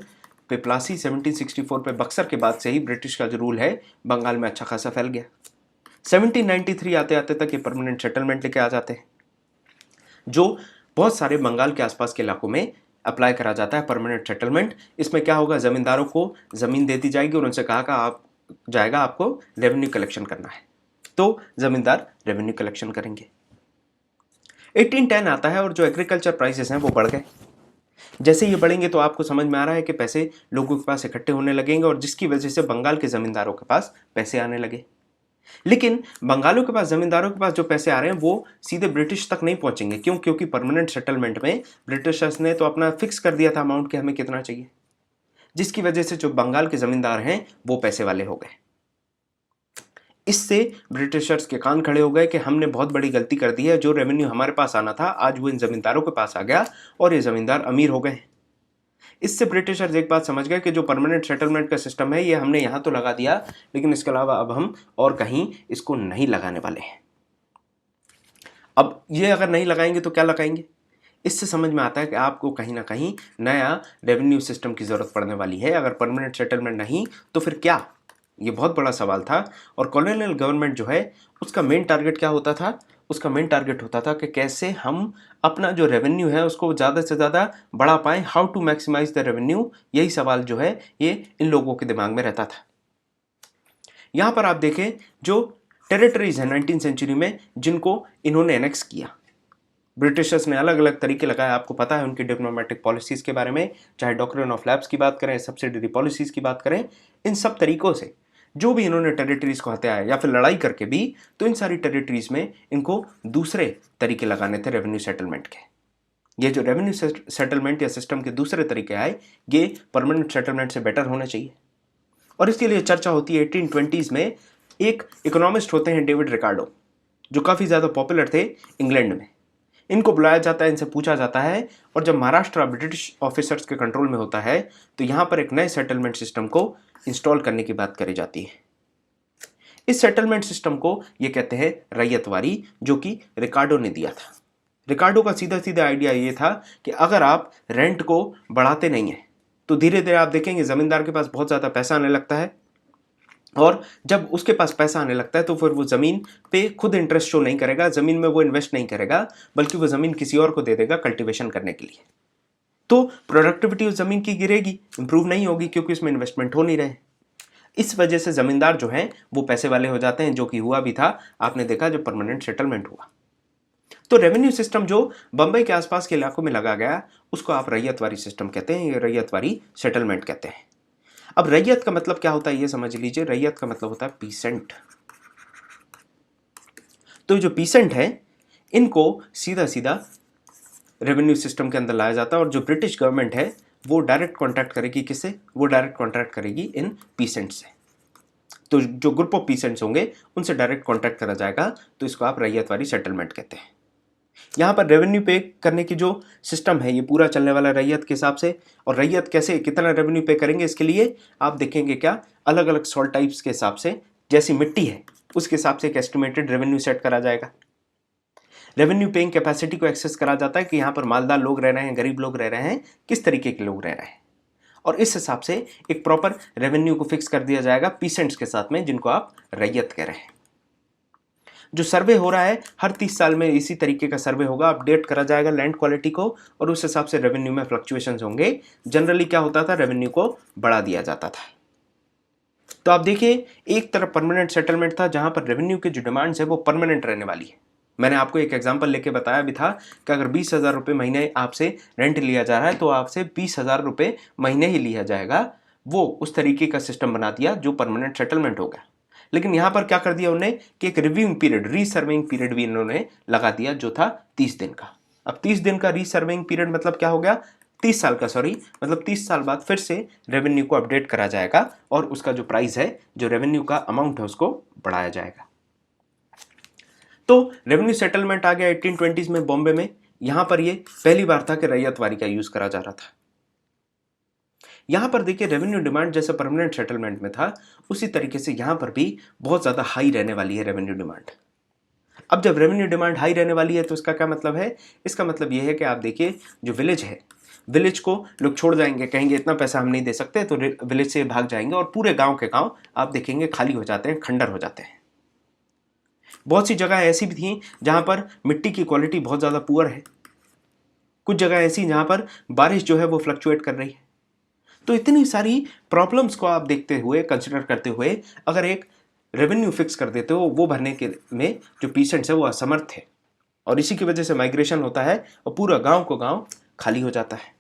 पे प्लासी, 1764 पे बक्सर के बाद से ही ब्रिटिश का जो रूल है बंगाल में अच्छा खासा फैल गया। 1793 आते आते तक ये परमानेंट सेटलमेंट लेके आ जाते हैं, जो बहुत सारे बंगाल के आसपास के इलाकों में अप्लाई करा जाता है परमानेंट सेटलमेंट। इसमें क्या होगा, ज़मींदारों को ज़मीन दे दी जाएगी और उनसे कहा आप जाएगा आपको रेवेन्यू कलेक्शन करना है, तो ज़मींदार रेवेन्यू कलेक्शन करेंगे। 1810 आता है और जो एग्रीकल्चर प्राइसेस हैं वो बढ़ गए। जैसे ये बढ़ेंगे तो आपको समझ में आ रहा है कि पैसे लोगों के पास इकट्ठे होने लगेंगे और जिसकी वजह से बंगाल के ज़मींदारों के पास पैसे आने लगे। लेकिन बंगालों के पास, ज़मींदारों के पास जो पैसे आ रहे हैं वो सीधे ब्रिटिश तक नहीं पहुंचेंगे। क्यों? क्योंकि परमानेंट सेटलमेंट में ब्रिटिशर्स ने तो अपना फिक्स कर दिया था अमाउंट कि हमें कितना चाहिए, जिसकी वजह से जो बंगाल के ज़मींदार हैं वो पैसे वाले हो गए। इससे ब्रिटिशर्स के कान खड़े हो गए कि हमने बहुत बड़ी गलती कर दी है, जो रेवेन्यू हमारे पास आना था आज वो इन ज़मींदारों के पास आ गया और ये ज़मींदार अमीर हो गए। इससे ब्रिटिशर्स एक बात समझ गए कि जो परमानेंट सेटलमेंट का सिस्टम है ये हमने यहाँ तो लगा दिया, लेकिन इसके अलावा अब हम और कहीं इसको नहीं लगाने वाले हैं। अब ये अगर नहीं लगाएंगे तो क्या लगाएंगे? इससे समझ में आता है कि आपको कहीं ना कहीं नया रेवेन्यू सिस्टम की ज़रूरत पड़ने वाली है। अगर परमानेंट सेटलमेंट नहीं तो फिर क्या? ये बहुत बड़ा सवाल था। और कॉलोनियल गवर्नमेंट जो है उसका मेन टारगेट क्या होता था? उसका मेन टारगेट होता था कि कैसे हम अपना जो रेवेन्यू है उसको ज़्यादा से ज़्यादा बढ़ा पाएँ, how to maximise the revenue. यही सवाल जो है ये इन लोगों के दिमाग में रहता था। यहाँ पर आप देखें जो टेरिटरीज हैं 19th सेंचुरी में जिनको इन्होंने एनेक्स किया, ब्रिटिशर्स ने अलग अलग तरीके लगाए। आपको पता है उनकी डिप्लोमेटिक पॉलिसीज़ के बारे में, चाहे डॉक्ट्रिन ऑफ लैप्स की बात करें, सब्सिडरी पॉलिसीज़ की बात करें, इन सब तरीक़ों से जो भी इन्होंने टेरिटरीज़ को हत्याया या फिर लड़ाई करके भी, तो इन सारी टेरिटरीज़ में इनको दूसरे तरीके लगाने थे रेवेन्यू सेटलमेंट के। ये जो रेवेन्यू सेटलमेंट या सिस्टम के दूसरे तरीके आए ये परमानेंट सेटलमेंट से बेटर होना चाहिए। और इसके लिए चर्चा होती है 1820s में। एक इकोनॉमिस्ट होते हैं डेविड रिकार्डो, जो काफ़ी ज़्यादा पॉपुलर थे इंग्लैंड में। इनको बुलाया जाता है, इनसे पूछा जाता है, और जब महाराष्ट्र ब्रिटिश ऑफिसर्स के कंट्रोल में होता है तो यहाँ पर एक नए सेटलमेंट सिस्टम को इंस्टॉल करने की बात करी जाती है। इस सेटलमेंट सिस्टम को ये कहते हैं रैयतवारी, जो कि रिकार्डो ने दिया था। रिकार्डो का सीधा सीधा आइडिया ये था कि अगर आप रेंट को बढ़ाते नहीं हैं तो धीरे धीरे आप देखेंगे ज़मींदार के पास बहुत ज़्यादा पैसा आने लगता है, और जब उसके पास पैसा आने लगता है तो फिर वो ज़मीन पे खुद इंटरेस्ट शो नहीं करेगा, ज़मीन में वो इन्वेस्ट नहीं करेगा, बल्कि वो ज़मीन किसी और को दे देगा कल्टीवेशन करने के लिए। तो प्रोडक्टिविटी उस ज़मीन की गिरेगी, इंप्रूव नहीं होगी, क्योंकि इसमें इन्वेस्टमेंट हो नहीं रहे। इस वजह से ज़मींदार जो हैं वो पैसे वाले हो जाते हैं, जो कि हुआ भी था, आपने देखा जब परमानेंट सेटलमेंट हुआ। तो रेवेन्यू सिस्टम जो बंबई के आसपास के इलाकों में लगा गया उसको आप रैयतवारी सिस्टम कहते हैं, ये रैयतवारी सेटलमेंट कहते हैं। अब रैयत का मतलब क्या होता है ये समझ लीजिए। रैयत का मतलब होता है पीसेंट। तो जो पीसेंट है इनको सीधा सीधा रेवेन्यू सिस्टम के अंदर लाया जाता है, और जो ब्रिटिश गवर्नमेंट है वो डायरेक्ट कॉन्ट्रैक्ट करेगी किससे? वो डायरेक्ट कॉन्ट्रैक्ट करेगी इन पीसेंट से। तो जो ग्रुप ऑफ पीसेंट्स होंगे उनसे डायरेक्ट कॉन्ट्रैक्ट करा जाएगा, तो इसको आप रैयतवारी सेटलमेंट कहते हैं। यहाँ पर रेवेन्यू पे करने की जो सिस्टम है ये पूरा चलने वाला रैयत के हिसाब से। और रैयत कैसे, कितना रेवेन्यू पे करेंगे, इसके लिए आप देखेंगे क्या अलग अलग सॉइल टाइप्स के हिसाब से, जैसी मिट्टी है उसके हिसाब से एक एस्टिमेटेड रेवेन्यू सेट करा जाएगा। रेवेन्यू पेइंग कैपेसिटी को एक्सेस करा जाता है कि यहाँ पर मालदार लोग रह रहे हैं, गरीब लोग रह रहे हैं, किस तरीके के लोग रह रहे हैं, और इस हिसाब से एक प्रॉपर रेवेन्यू को फिक्स कर दिया जाएगा पीसेंट्स के साथ में, जिनको आप रैयत कह रहे हैं। जो सर्वे हो रहा है हर 30 साल में इसी तरीके का सर्वे होगा, अपडेट करा जाएगा लैंड क्वालिटी को, और उस हिसाब से रेवेन्यू में फ्लक्चुएशंस होंगे। जनरली क्या होता था, रेवेन्यू को बढ़ा दिया जाता था। तो आप देखिए एक तरफ परमानेंट सेटलमेंट था जहां पर रेवेन्यू की जो डिमांड्स है वो परमानेंट रहने वाली है। मैंने आपको एक एग्जांपल लेके बताया भी था कि अगर 20,000 रुपये महीने आपसे रेंट लिया जा रहा है तो आपसे 20,000 रुपये महीने ही लिया जाएगा। वो उस तरीके का सिस्टम बना दिया जो परमानेंट सेटलमेंट हो गया। लेकिन यहाँ पर क्या कर दिया उन्होंने कि एक रिव्यूइंग पीरियड, रीसर्विंग पीरियड भी इन्होंने लगा दिया, जो था 30 दिन का। अब 30 दिन का रीसर्विंग पीरियड मतलब क्या हो गया, 30 साल का, सॉरी, मतलब 30 साल बाद फिर से रेवेन्यू को अपडेट करा जाएगा और उसका जो प्राइस है, जो रेवेन्यू का अमाउंट है, उसको बढ़ाया जाएगा। तो रेवेन्यू सेटलमेंट आ गया 1820s में बॉम्बे में। यहां पर ये पहली बार था कि रैयतवारी का यूज करा जा रहा था। यहां पर देखिए रेवेन्यू डिमांड जैसे परमानेंट सेटलमेंट में था उसी तरीके से यहां पर भी बहुत ज्यादा हाई रहने वाली है रेवेन्यू डिमांड। अब जब रेवेन्यू डिमांड हाई रहने वाली है तो इसका क्या मतलब है, इसका मतलब यह है कि आप देखिए जो विलेज है, विलेज को लोग छोड़ जाएंगे, कहेंगे इतना पैसा हम नहीं दे सकते, तो विलेज से भाग जाएंगे और पूरे गांव के गांव आप देखेंगे खाली हो जाते हैं, खंडर हो जाते हैं। बहुत सी जगह ऐसी भी थी जहां पर मिट्टी की क्वालिटी बहुत ज़्यादा पुअर है, कुछ जगह ऐसी जहां पर बारिश जो है वो फ्लक्चुएट कर रही है। तो इतनी सारी प्रॉब्लम्स को आप देखते हुए, कंसिडर करते हुए अगर एक रेवेन्यू फिक्स कर देते हो, वो भरने के में जो पीसेंट्स है वो असमर्थ है, और इसी की वजह से माइग्रेशन होता है और पूरा गांव को गांव खाली हो जाता है।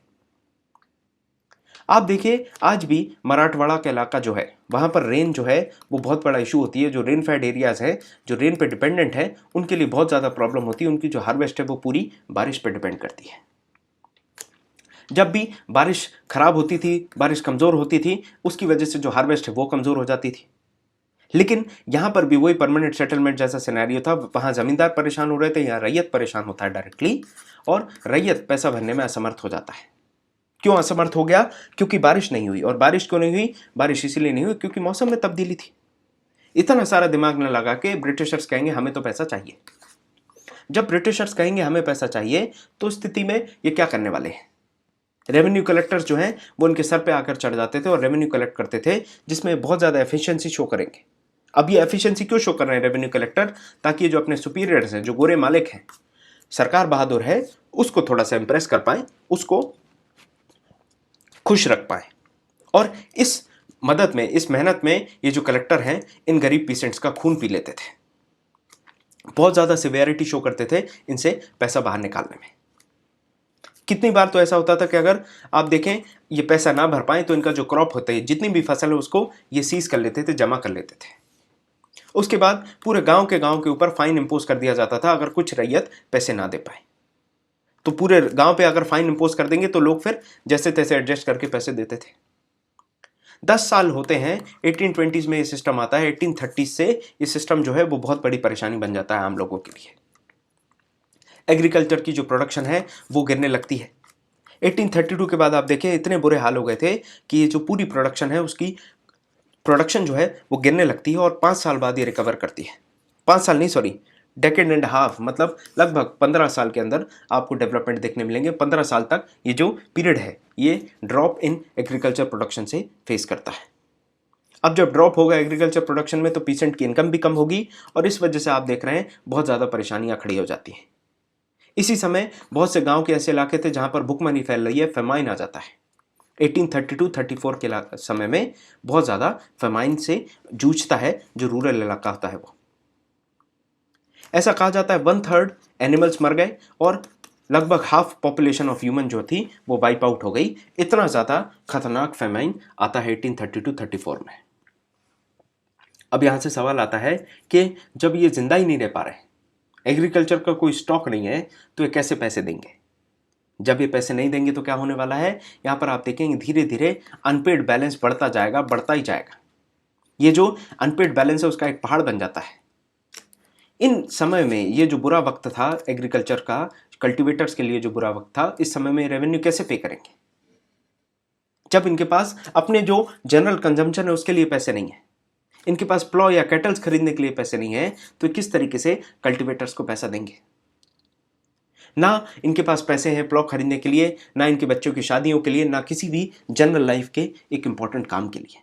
आप देखिए आज भी मराठवाड़ा का इलाका जो है वहां पर रेन जो है वो बहुत बड़ा इशू होती है। जो रेन फेड एरियाज है, जो रेन पे डिपेंडेंट है, उनके लिए बहुत ज़्यादा प्रॉब्लम होती है। उनकी जो हार्वेस्ट है वो पूरी बारिश पे डिपेंड करती है। जब भी बारिश खराब होती थी, बारिश कमज़ोर होती थी, उसकी वजह से जो हार्वेस्ट है वो कमज़ोर हो जाती थी। लेकिन यहां पर भी वही परमानेंट सेटलमेंट जैसा सिनेरियो था। वहां जमींदार परेशान हो रहे थे, यहाँ रैयत परेशान होता है डायरेक्टली, और रैयत पैसा भरने में असमर्थ हो जाता है। क्यों असमर्थ हो गया? क्योंकि बारिश नहीं हुई। और बारिश क्यों नहीं हुई? बारिश इसीलिए नहीं हुई क्योंकि मौसम में तब्दीली थी। इतना सारा दिमाग न लगा के ब्रिटिशर्स कहेंगे हमें तो पैसा चाहिए। जब ब्रिटिशर्स कहेंगे हमें पैसा चाहिए, तो स्थिति में ये क्या करने वाले हैं? रेवेन्यू कलेक्टर्स जो हैं वो उनके सर पे आकर चढ़ जाते थे और रेवेन्यू कलेक्ट करते थे, जिसमें बहुत ज़्यादा एफिशिएंसी शो करेंगे। अब ये एफिशिएंसी क्यों शो कर रहे हैं रेवेन्यू कलेक्टर? ताकि ये जो अपने सुपीरियर्स हैं, जो गोरे मालिक हैं, सरकार बहादुर है, उसको थोड़ा सा इंप्रेस कर पाए, उसको खुश रख पाए। और इस मदद में, इस मेहनत में ये जो कलेक्टर हैं इन गरीब पीसेंट्स का खून पी लेते थे। बहुत ज़्यादा सिवियरिटी शो करते थे इनसे पैसा बाहर निकालने में। कितनी बार तो ऐसा होता था कि अगर आप देखें ये पैसा ना भर पाए तो इनका जो क्रॉप होता है, जितनी भी फसल है, उसको ये सीज कर लेते थे, जमा कर लेते थे। उसके बाद पूरे गांव के ऊपर फाइन इंपोज कर दिया जाता था अगर कुछ रैयत पैसे ना दे पाए। तो पूरे गांव पे अगर फाइन इंपोज कर देंगे तो लोग फिर जैसे तैसे एडजस्ट करके पैसे देते थे। 10 साल होते हैं, 1820s में ये सिस्टम आता है। 1830 से ये सिस्टम जो है वो बहुत बड़ी परेशानी बन जाता है आम लोगों के लिए। एग्रीकल्चर की जो प्रोडक्शन है वो गिरने लगती है। 1832 के बाद आप देखें इतने बुरे हाल हो गए थे कि ये जो पूरी प्रोडक्शन है उसकी प्रोडक्शन जो है वो गिरने लगती है, और 5 साल बाद ये रिकवर करती है। 5 साल नहीं, सॉरी, डेकेड एंड हाफ, मतलब लगभग 15 साल के अंदर आपको डेवलपमेंट देखने मिलेंगे। 15 साल तक ये जो पीरियड है ये ड्रॉप इन एग्रीकल्चर प्रोडक्शन से फेस करता है। अब जब ड्रॉप होगा एग्रीकल्चर प्रोडक्शन में तो पीसेंट की इनकम भी कम होगी, और इस वजह से आप देख रहे हैं बहुत ज़्यादा परेशानियां खड़ी हो जाती हैं। इसी समय बहुत से गांव के ऐसे इलाके थे जहां पर भुखमरी फैल रही है, फेमाइन आ जाता है। 1832-34 के समय में बहुत ज़्यादा फेमाइन से जूझता है जो रूरल इलाका होता है वो। ऐसा कहा जाता है 1/3 एनिमल्स मर गए और लगभग हाफ पॉपुलेशन ऑफ ह्यूमन जो थी वो वाइप आउट हो गई। इतना ज़्यादा खतरनाक फेमाइन आता है 1832-34 में। अब यहाँ से सवाल आता है कि जब ये जिंदा ही नहीं रह पा रहे, एग्रीकल्चर का कोई स्टॉक नहीं है, तो ये कैसे पैसे देंगे? जब ये पैसे नहीं देंगे तो क्या होने वाला है? यहाँ पर आप देखेंगे धीरे धीरे अनपेड बैलेंस बढ़ता जाएगा, बढ़ता ही जाएगा। ये जो अनपेड बैलेंस है उसका एक पहाड़ बन जाता है। इन समय में ये जो बुरा वक्त था एग्रीकल्चर का, कल्टीवेटर्स के लिए जो बुरा वक्त था, इस समय में रेवेन्यू कैसे पे करेंगे जब इनके पास अपने जो जनरल कंजम्पशन है उसके लिए पैसे नहीं है, इनके पास प्लॉ या कैटल्स खरीदने के लिए पैसे नहीं है, तो किस तरीके से कल्टीवेटर्स को पैसा देंगे? ना इनके पास पैसे हैं प्लॉ खरीदने के लिए, ना इनके बच्चों की शादियों के लिए, ना किसी भी जनरल लाइफ के एक इंपॉर्टेंट काम के लिए।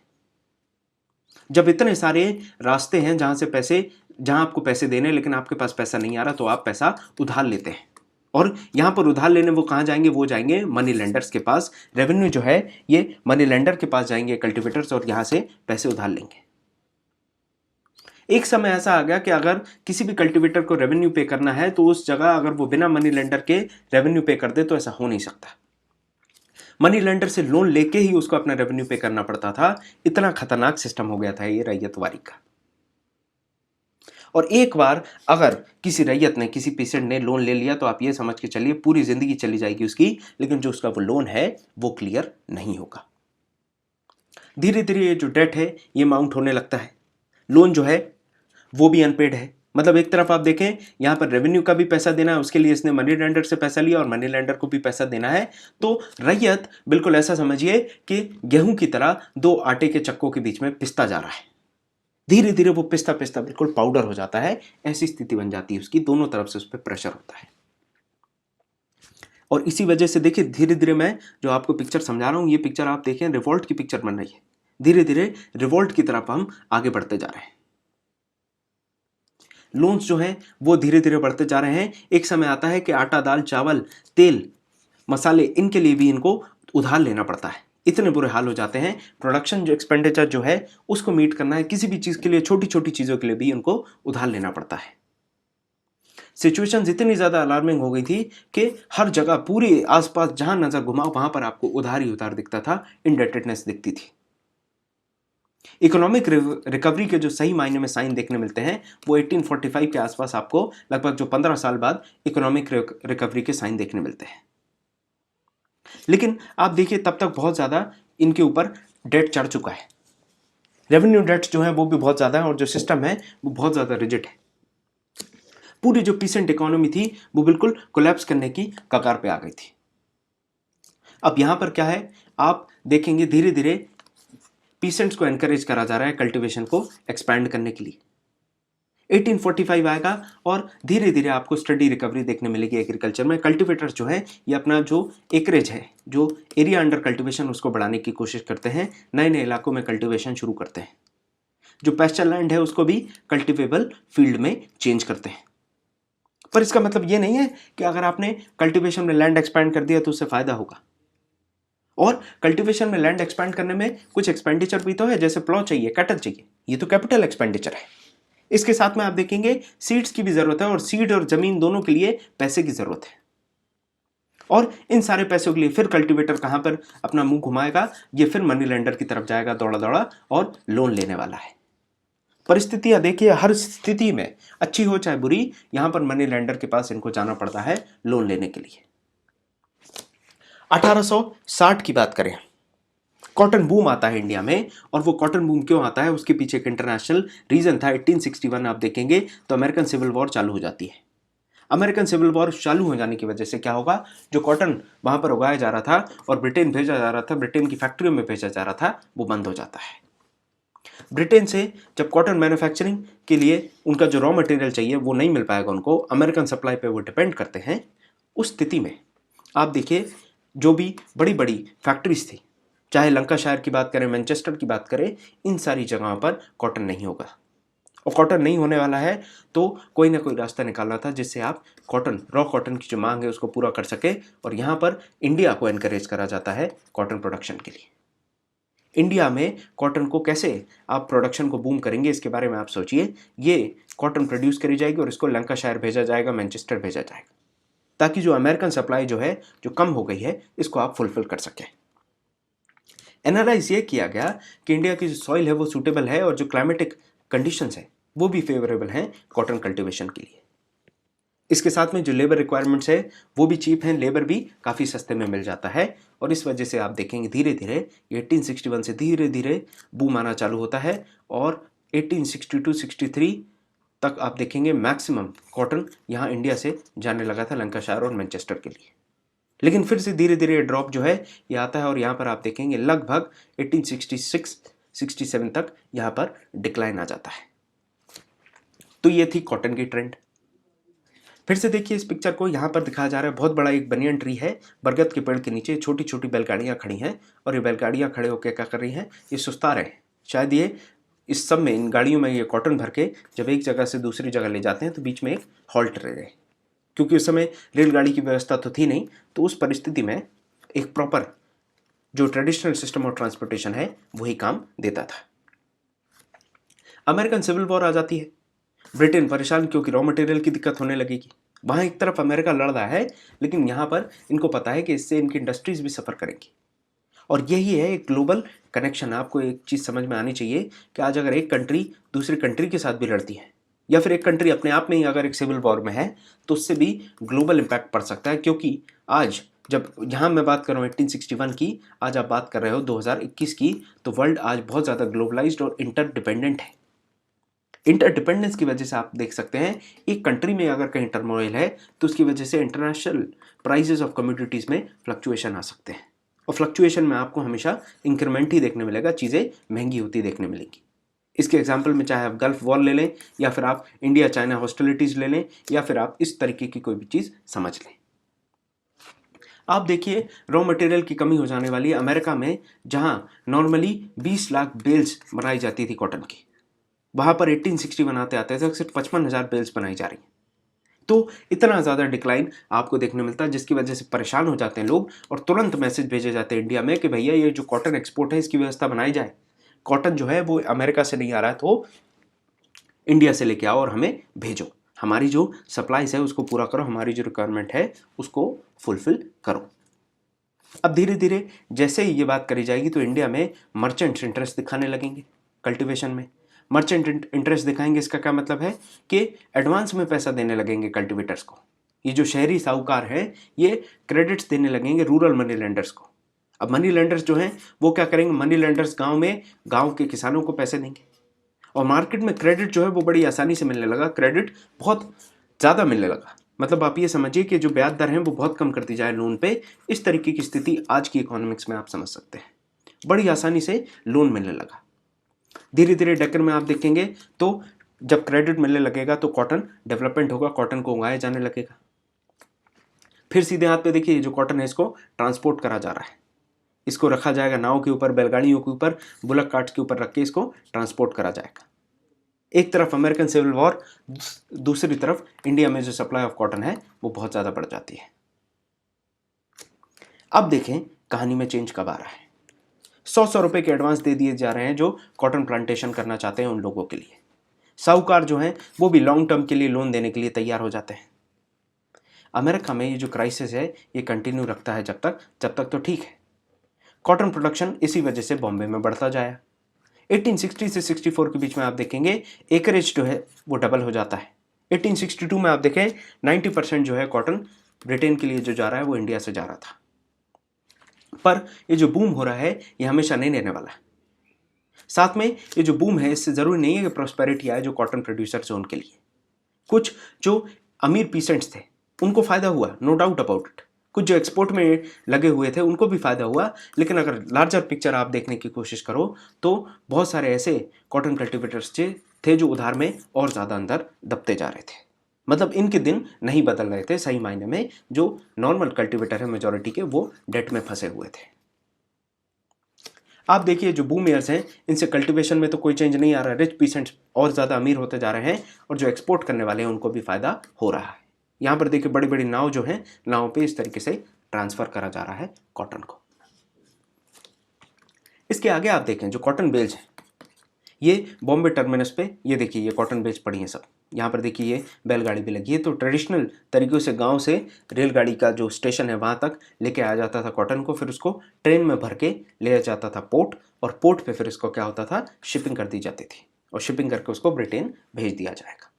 जब इतने सारे रास्ते हैं जहां आपको पैसे देने, लेकिन आपके पास पैसा नहीं आ रहा, तो आप पैसा उधार लेते हैं। और यहां पर उधार लेने वो कहां जाएंगे? वो जाएंगे मनी लेंडर्स के पास। रेवेन्यू जो है ये मनी लेंडर के पास जाएंगे कल्टीवेटर्स, और यहां से पैसे उधार लेंगे। एक समय ऐसा आ गया कि अगर किसी भी कल्टीवेटर को रेवेन्यू पे करना है तो उस जगह अगर वो बिना मनी लेंडर के रेवेन्यू पे कर दे तो ऐसा हो नहीं सकता। मनी लेंडर से लोन लेके ही उसको अपना रेवेन्यू पे करना पड़ता था। इतना खतरनाक सिस्टम हो गया था ये रैयतवारी का। और एक बार अगर किसी रैयत ने, किसी पेशेंट ने लोन ले लिया तो आप ये समझ के चलिए पूरी जिंदगी चली जाएगी उसकी, लेकिन जो उसका वो लोन है वो क्लियर नहीं होगा। धीरे धीरे ये जो डेट है ये माउंट होने लगता है। लोन जो है वो भी अनपेड है। मतलब एक तरफ आप देखें यहाँ पर रेवेन्यू का भी पैसा देना है, उसके लिए इसने मनी लेंडर से पैसा लिया और मनी लेंडर को भी पैसा देना है। तो रैयत बिल्कुल ऐसा समझिए कि गेहूं की तरह दो आटे के चक्कों के बीच में पिसता जा रहा है। धीरे धीरे वो पिसता पिसता बिल्कुल पाउडर हो जाता है। ऐसी स्थिति बन जाती है उसकी, दोनों तरफ से उस पर प्रेशर होता है। और इसी वजह से देखिए धीरे धीरे मैं जो आपको पिक्चर समझा रहा हूं, ये पिक्चर आप देखें रिवोल्ट की पिक्चर बन रही है। धीरे धीरे रिवोल्ट की तरफ हम आगे बढ़ते जा रहे हैं। लोन्स जो हैं वो धीरे धीरे बढ़ते जा रहे हैं। एक समय आता है कि आटा, दाल, चावल, तेल मसाले, इनके लिए भी इनको उधार लेना पड़ता है। इतने बुरे हाल हो जाते हैं। प्रोडक्शन जो एक्सपेंडिचर जो है उसको मीट करना है, किसी भी चीज़ के लिए, छोटी छोटी चीज़ों के लिए भी उनको उधार लेना पड़ता है। सिचुएशन इतनी ज़्यादा अलार्मिंग हो गई थी कि हर जगह, पूरे आसपास जहां नजर घुमाओ वहां पर आपको उधार ही उधार दिखता था, इंडेटेडनेस दिखती थी। इकोनॉमिक रिकवरी के जो सही मायने में साइन देखने मिलते हैं वो 1845 के आसपास आपको लगभग जो 15 साल बाद इकोनॉमिक रिकवरी के साइन देखने मिलते हैं। लेकिन आप देखिए तब तक बहुत ज़्यादा इनके ऊपर डेट चढ़ चुका है। रेवेन्यू डेट जो है वो भी बहुत ज़्यादा है और जो सिस्टम है वो बहुत ज़्यादा रिजिड है। पूरी जो पीसेंट इकोनॉमी थी वो बिल्कुल कोलैप्स करने की कगार पे आ गई थी। अब यहां पर क्या है, आप देखेंगे धीरे धीरे पीसेंट्स को एनकरेज करा जा रहा है कल्टीवेशन को एक्सपैंड करने के लिए। 1845 आएगा और धीरे धीरे आपको स्टडी रिकवरी देखने मिलेगी एग्रीकल्चर में। कल्टीवेटर्स जो है ये अपना जो एकरेज है, जो एरिया अंडर कल्टीवेशन, उसको बढ़ाने की कोशिश करते हैं, नए नए इलाकों में कल्टीवेशन शुरू करते हैं। जो पैस्चर लैंड है उसको भी कल्टीवेबल फील्ड में चेंज करते हैं। पर इसका मतलब ये नहीं है कि अगर आपने कल्टीवेशन में लैंड एक्सपैंड कर दिया तो उससे फायदा होगा। और कल्टीवेशन में लैंड एक्सपैंड करने में कुछ एक्सपेंडिचर भी तो है, जैसे प्लॉ चाहिए, कैटल चाहिए, ये तो कैपिटल एक्सपेंडिचर है। इसके साथ में आप देखेंगे सीड्स की भी जरूरत है और सीड और जमीन दोनों के लिए पैसे की जरूरत है। और इन सारे पैसों के लिए फिर कल्टीवेटर कहां पर अपना मुंह घुमाएगा, ये फिर मनी लेंडर की तरफ जाएगा दौड़ा दौड़ा और लोन लेने वाला है। परिस्थितियां देखिए, हर स्थिति में अच्छी हो चाहे बुरी, यहां पर मनी लेंडर के पास इनको जाना पड़ता है लोन लेने के लिए। 1860 की बात करें, कॉटन बूम आता है इंडिया में। और वो कॉटन बूम क्यों आता है, उसके पीछे एक इंटरनेशनल रीजन था। 1861 आप देखेंगे तो अमेरिकन सिविल वॉर चालू हो जाती है। अमेरिकन सिविल वॉर चालू हो जाने की वजह से क्या होगा, जो कॉटन वहां पर उगाया जा रहा था और ब्रिटेन भेजा जा रहा था, ब्रिटेन की फैक्ट्रियों में भेजा जा रहा था, वो बंद हो जाता है। ब्रिटेन से जब कॉटन मैन्युफैक्चरिंग के लिए उनका जो रॉ मटेरियल चाहिए वो नहीं मिल पाएगा उनको, अमेरिकन सप्लाई पे वो डिपेंड करते हैं। उस स्थिति में आप देखिए जो भी बड़ी बड़ी फैक्ट्रीज थी, चाहे लंकाशायर की बात करें, मैनचेस्टर की बात करें, इन सारी जगहों पर कॉटन नहीं होगा। और कॉटन नहीं होने वाला है तो कोई ना कोई रास्ता निकालना था जिससे आप कॉटन, रॉ कॉटन की जो मांग है उसको पूरा कर सके। और यहाँ पर इंडिया को एनकरेज करा जाता है कॉटन प्रोडक्शन के लिए। इंडिया में कॉटन को कैसे आप प्रोडक्शन को बूम करेंगे, इसके बारे में आप सोचिए। ये कॉटन प्रोड्यूस करी जाएगी और इसको लंकाशायर भेजा जाएगा, मैनचेस्टर भेजा जाएगा, ताकि जो अमेरिकन सप्लाई जो है, जो कम हो गई है, इसको आप फुलफिल कर सकें। एनालाइज ये किया गया कि इंडिया की जो सॉइल है वो सूटेबल है और जो क्लाइमेटिक कंडीशंस है वो भी फेवरेबल हैं कॉटन कल्टीवेशन के लिए। इसके साथ में जो लेबर रिक्वायरमेंट्स है वो भी चीप हैं, लेबर भी काफ़ी सस्ते में मिल जाता है। और इस वजह से आप देखेंगे धीरे धीरे 1861 से धीरे धीरे बूम आना चालू होता है और 1862-63 तक आप देखेंगे मैक्सिमम कॉटन यहाँ इंडिया से जाने लगा था लंकाशायर और मैनचेस्टर के लिए। लेकिन फिर से धीरे धीरे ड्रॉप जो है ये आता है और यहाँ पर आप देखेंगे लगभग 1866-67 तक यहाँ पर डिक्लाइन आ जाता है। तो ये थी कॉटन की ट्रेंड। फिर से देखिए इस पिक्चर को, यहाँ पर दिखाया जा रहा है बहुत बड़ा एक बनियन ट्री है, बरगद के पेड़ के नीचे छोटी छोटी बैलगाड़ियाँ खड़ी हैं और ये बैलगाड़ियाँ खड़े होकर क्या कर रही हैं, ये सुस्ता रहे हैं। शायद ये इस सब में, इन गाड़ियों में ये कॉटन भर के जब एक जगह से दूसरी जगह ले जाते हैं तो बीच में एक हॉल्ट रहे, क्योंकि उस समय रेलगाड़ी की व्यवस्था तो थी नहीं। तो उस परिस्थिति में एक प्रॉपर जो ट्रेडिशनल सिस्टम ऑफ ट्रांसपोर्टेशन है वही काम देता था। अमेरिकन सिविल वॉर आ जाती है, ब्रिटेन परेशान क्योंकि रॉ मटेरियल की दिक्कत होने लगेगी। वहाँ एक तरफ अमेरिका लड़ रहा है लेकिन यहाँ पर इनको पता है कि इससे इनकी इंडस्ट्रीज भी सफ़र करेंगी। और यही है एक ग्लोबल कनेक्शन। आपको एक चीज़ समझ में आनी चाहिए कि आज अगर एक कंट्री दूसरी कंट्री के साथ भी लड़ती है या फिर एक कंट्री अपने आप में ही अगर एक सिविल वॉर में है तो उससे भी ग्लोबल इम्पैक्ट पड़ सकता है। क्योंकि आज जब यहाँ मैं बात कर रहा हूँ 1861 की, आज आप बात कर रहे हो 2021 की, तो वर्ल्ड आज बहुत ज़्यादा ग्लोबलाइज्ड और इंटरडिपेंडेंट है। इंटरडिपेंडेंस की वजह से आप देख सकते हैं एक कंट्री में अगर कहीं टर्मोइल है तो उसकी वजह से इंटरनेशनल प्राइजेस ऑफ कमोडिटीज़ में फ्लक्चुएशन आ सकते हैं। और फ्लक्चुएशन में आपको हमेशा इंक्रीमेंट ही देखने मिलेगा, चीज़ें महंगी होती देखने मिलेंगी। इसके एग्जाम्पल में चाहे आप गल्फ वॉर ले लें या फिर आप इंडिया चाइना हॉस्टिलिटीज़ ले लें या फिर आप इस तरीके की कोई भी चीज़ समझ लें। आप देखिए रॉ मटेरियल की कमी हो जाने वाली है। अमेरिका में जहां नॉर्मली 20 लाख बेल्स बनाई जाती थी कॉटन की, वहां पर 1861 आते आते तक सिर्फ 55,000 बेल्स बनाई जा रही हैं। तो इतना ज़्यादा डिक्लाइन आपको देखने मिलता है, जिसकी वजह से परेशान हो जाते हैं लोग और तुरंत मैसेज भेजे जाते हैं इंडिया में कि भैया ये जो कॉटन एक्सपोर्ट है इसकी व्यवस्था बनाई जाए। कॉटन जो है वो अमेरिका से नहीं आ रहा है, तो इंडिया से लेके आओ और हमें भेजो, हमारी जो सप्लाईज है उसको पूरा करो, हमारी जो रिक्वायरमेंट है उसको फुलफिल करो। अब धीरे धीरे जैसे ही ये बात करी जाएगी तो इंडिया में मर्चेंट्स इंटरेस्ट दिखाने लगेंगे कल्टीवेशन में। मर्चेंट इंटरेस्ट दिखाएंगे, इसका क्या मतलब है कि एडवांस में पैसा देने लगेंगे कल्टीवेटर्स को। ये जो शहरी साहूकार हैं ये क्रेडिट्स देने लगेंगे रूरल मनी लेंडर्स को। अब मनी लेंडर्स जो हैं वो क्या करेंगे, मनी लेंडर्स गांव में गांव के किसानों को पैसे देंगे और मार्केट में क्रेडिट जो है वो बड़ी आसानी से मिलने लगा, क्रेडिट बहुत ज़्यादा मिलने लगा। मतलब आप ये समझिए कि जो ब्याज दर है वो बहुत कम कर दी जाए लोन पे। इस तरीके की स्थिति आज की इकोनॉमिक्स में आप समझ सकते हैं, बड़ी आसानी से लोन मिलने लगा। धीरे धीरे डेक्कन में आप देखेंगे तो जब क्रेडिट मिलने लगेगा तो कॉटन डेवलपमेंट होगा, कॉटन को उगाया जाने लगेगा। फिर सीधे हाथ पे देखिए जो कॉटन है इसको ट्रांसपोर्ट करा जा रहा है, इसको रखा जाएगा नाव के ऊपर, बैलगाड़ियों के ऊपर, बुलक कार्ट्स के ऊपर रख के इसको ट्रांसपोर्ट करा जाएगा। एक तरफ अमेरिकन सिविल वॉर, दूसरी तरफ इंडिया में जो सप्लाई ऑफ कॉटन है वो बहुत ज़्यादा बढ़ जाती है। अब देखें कहानी में चेंज कब आ रहा है। 100 रुपए के एडवांस दे दिए जा रहे हैं जो कॉटन प्लांटेशन करना चाहते हैं उन लोगों के लिए। साहूकार जो हैं वो भी लॉन्ग टर्म के लिए लोन देने के लिए तैयार हो जाते हैं। अमेरिका में ये जो क्राइसिस है ये कंटिन्यू रखता है जब तक तो ठीक है। कॉटन प्रोडक्शन इसी वजह से बॉम्बे में बढ़ता जाया। 1860 से 64 के बीच में आप देखेंगे एकरेज जो है वो डबल हो जाता है। 1862 में आप देखें 90% जो है कॉटन ब्रिटेन के लिए जो जा रहा है वो इंडिया से जा रहा था। पर ये जो बूम हो रहा है ये हमेशा नहीं रहने वाला है। साथ में ये जो बूम है इससे ज़रूरी नहीं है कि प्रॉस्पेरिटी आए जो कॉटन प्रोड्यूसर्स हैं उनके लिए। कुछ जो अमीर पीसेंट्स थे उनको फ़ायदा हुआ, नो डाउट अबाउट इट। कुछ जो एक्सपोर्ट में लगे हुए थे उनको भी फ़ायदा हुआ, लेकिन अगर लार्जर पिक्चर आप देखने की कोशिश करो तो बहुत सारे ऐसे कॉटन कल्टीवेटर्स थे जो उधार में और ज़्यादा अंदर दबते जा रहे थे। मतलब इनके दिन नहीं बदल रहे थे सही मायने में। जो नॉर्मल कल्टीवेटर है मेजॉरिटी के वो डेट में फंसे हुए थे। आप देखिए जो बूम ईयर्स हैं इनसे कल्टीवेशन में तो कोई चेंज नहीं आ रहा है, रिच पीसेंट्स और ज़्यादा अमीर होते जा रहे हैं और जो एक्सपोर्ट करने वाले हैं उनको भी फ़ायदा हो रहा है। यहाँ पर देखिए बड़ी बड़ी नाव जो हैं, नाव पे इस तरीके से ट्रांसफ़र करा जा रहा है कॉटन को। इसके आगे आप देखें जो कॉटन बेल्स हैं ये बॉम्बे टर्मिनस पे, ये देखिए ये कॉटन बेल्स पड़ी हैं सब। यहाँ पर देखिए ये बैलगाड़ी भी लगी है। तो ट्रेडिशनल तरीक़ों से गांव से रेलगाड़ी का जो स्टेशन है वहाँ तक लेके आया जाता था कॉटन को, फिर उसको ट्रेन में भर के ले जाता था पोर्ट, और पोर्ट पे फिर इसको क्या होता था शिपिंग कर दी जाती थी और शिपिंग करके उसको ब्रिटेन भेज दिया जाएगा।